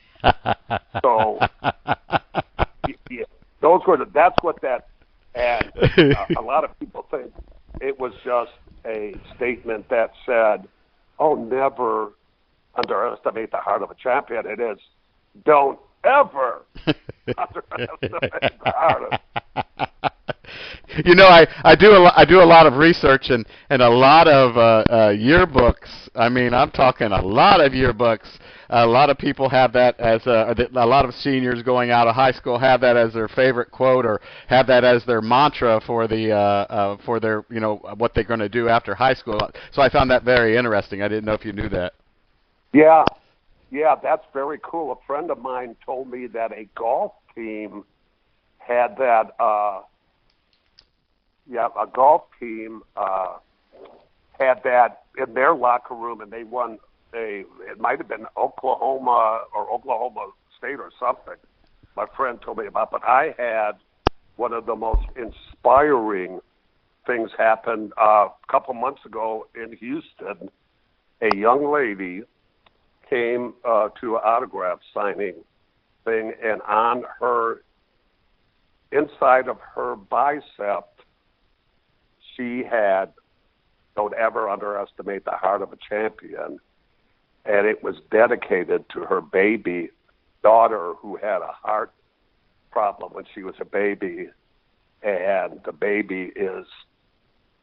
So yeah, that's what that, and a lot of people think it was just a statement that said, oh, never underestimate the heart of a champion. It is, don't ever underestimate the heart of. You know, I do a lot of research and a lot of yearbooks. I mean, I'm talking a lot of yearbooks. A lot of people have that as a lot of seniors going out of high school have that as their favorite quote, or have that as their mantra for their, you know, what they're going to do after high school. So I found that very interesting. I didn't know if you knew that. Yeah, that's very cool. A friend of mine told me that a golf team had that. A golf team had that in their locker room, and they won. It might have been Oklahoma or Oklahoma State or something. My friend told me about, but I had one of the most inspiring things happen a couple months ago in Houston. A young lady came to an autograph signing thing, and on her inside of her bicep, she had, don't ever underestimate the heart of a champion. And it was dedicated to her baby daughter who had a heart problem when she was a baby. And the baby is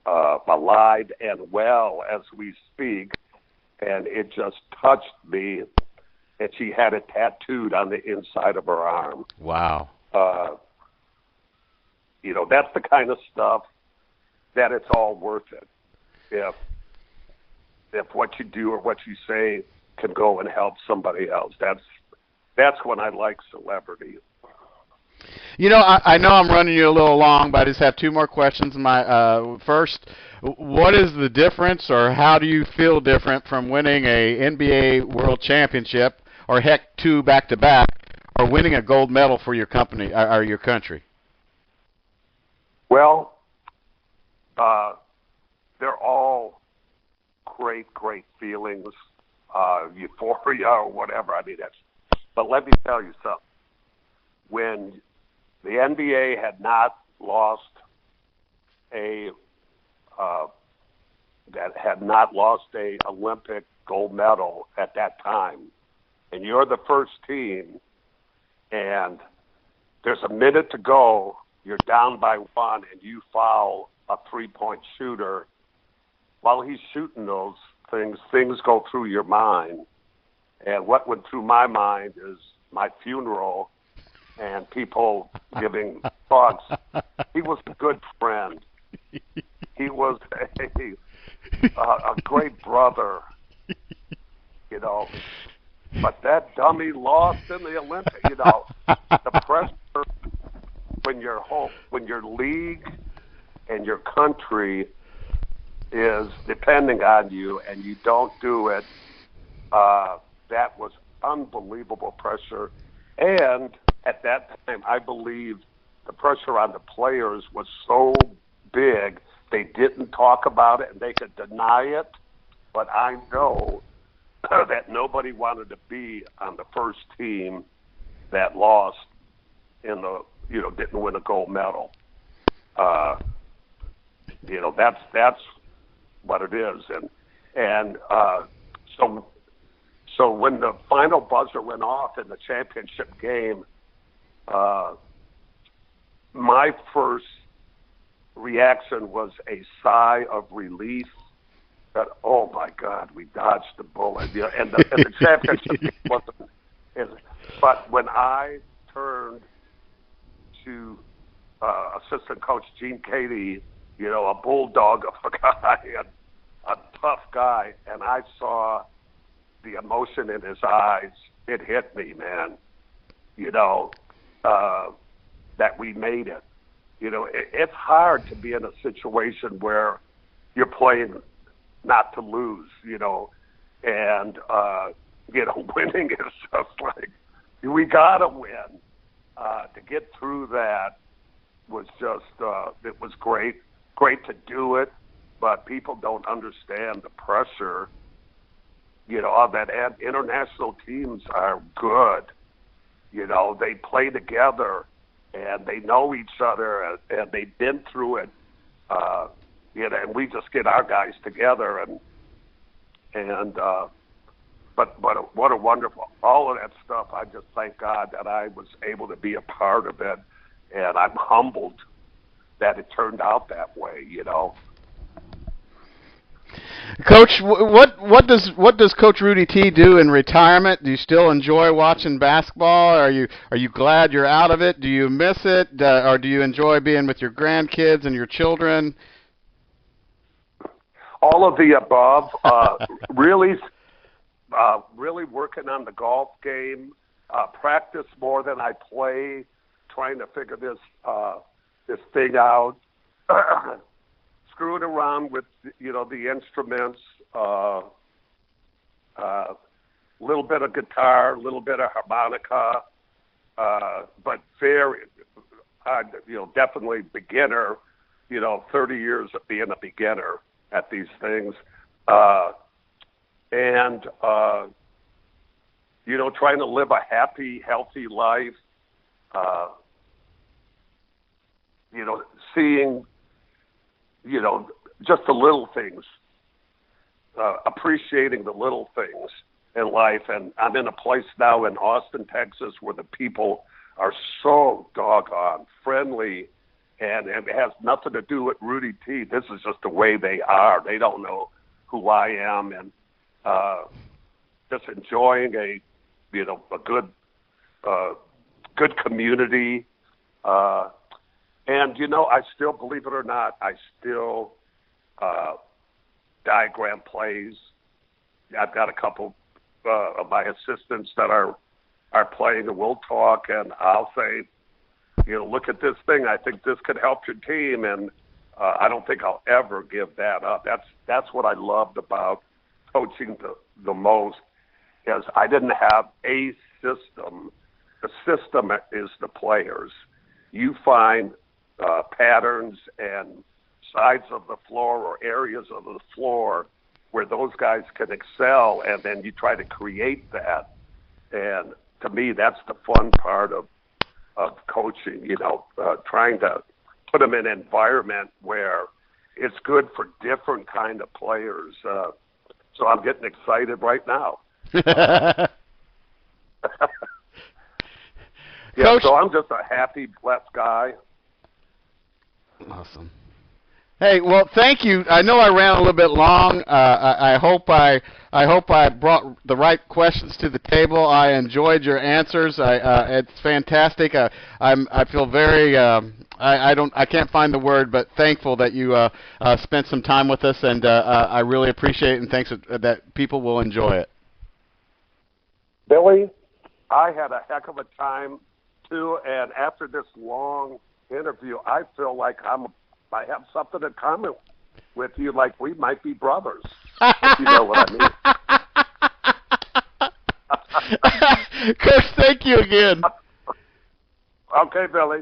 alive and well as we speak. And it just touched me. And she had it tattooed on the inside of her arm. Wow. You know, that's the kind of stuff that it's all worth it. If what you do or what you say can go and help somebody else, that's that's when I like celebrity. You know, I know I'm running you a little long, but I just have two more questions. My first, what is the difference, or how do you feel different from winning a NBA World Championship, or heck, two back-to-back, or winning a gold medal for your company or your country? Well, they're all great feelings, euphoria or whatever. I mean, but let me tell you something. When the NBA had not lost a Olympic gold medal at that time, and you're the first team, and there's a minute to go, you're down by one, and you foul a three-point shooter. While he's shooting those things go through your mind. And what went through my mind is my funeral and people giving thoughts. He was a good friend. He was a great brother, you know. But that dummy lost in the Olympics, you know. The pressure when your league and your country is depending on you and you don't do it, that was unbelievable pressure. And at that time, I believe the pressure on the players was so big, they didn't talk about it and they could deny it. But I know that nobody wanted to be on the first team that lost didn't win a gold medal. That's what it is. And so when the final buzzer went off in the championship game, my first reaction was a sigh of relief that, oh my God, we dodged the bullet. You know, and the championship game wasn't. But when I turned to assistant coach Gene Cady, you know, a bulldog of a guy, a tough guy, and I saw the emotion in his eyes, it hit me, man. You know, that we made it. You know, it's hard to be in a situation where you're playing not to lose, you know, and, winning is just like, we got to win. To get through that was just, it was great to do it, but people don't understand the pressure, you know, of that. And international teams are good. You know, they play together and they know each other and they've been through it. And we just get our guys together but what a wonderful, all of that stuff. I just thank God that I was able to be a part of it, and I'm humbled that it turned out that way, you know. Coach, what does Coach Rudy T do in retirement? Do you still enjoy watching basketball? Are you glad you're out of it? Do you miss it, or do you enjoy being with your grandkids and your children? All of the above. Really working on the golf game. Practice more than I play. Trying to figure this thing out. Screwing around with, you know, the instruments, little bit of guitar, a little bit of harmonica, but definitely beginner, 30 years of being a beginner at these things. Trying to live a happy, healthy life, seeing, just the little things, appreciating the little things in life. And I'm in a place now in Austin, Texas, where the people are so doggone friendly, and it has nothing to do with Rudy T. This is just the way they are. They don't know who I am, and just enjoying a good community. And, I still, believe it or not, I still diagram plays. I've got a couple of my assistants that are are playing, and we'll talk, and I'll say, look at this thing. I think this could help your team, and I don't think I'll ever give that up. That's what I loved about coaching the most, is I didn't have a system. The system is the players. You find patterns and sides of the floor or areas of the floor where those guys can excel, and then you try to create that. And to me, that's the fun part of coaching, trying to put them in an environment where it's good for different kind of players. So I'm getting excited right now. Coach, so I'm just a happy, blessed guy. Awesome. Hey, well, thank you. I know I ran a little bit long. I hope I brought the right questions to the table. I enjoyed your answers. It's fantastic. I feel very I can't find the word, but thankful that you spent some time with us, and I really appreciate it, and thanks that people will enjoy it. Billy, I had a heck of a time too, and after this long interview, I feel like I have something in common with you, like we might be brothers, if you know what I mean. Coach, thank you again. Okay, Billy.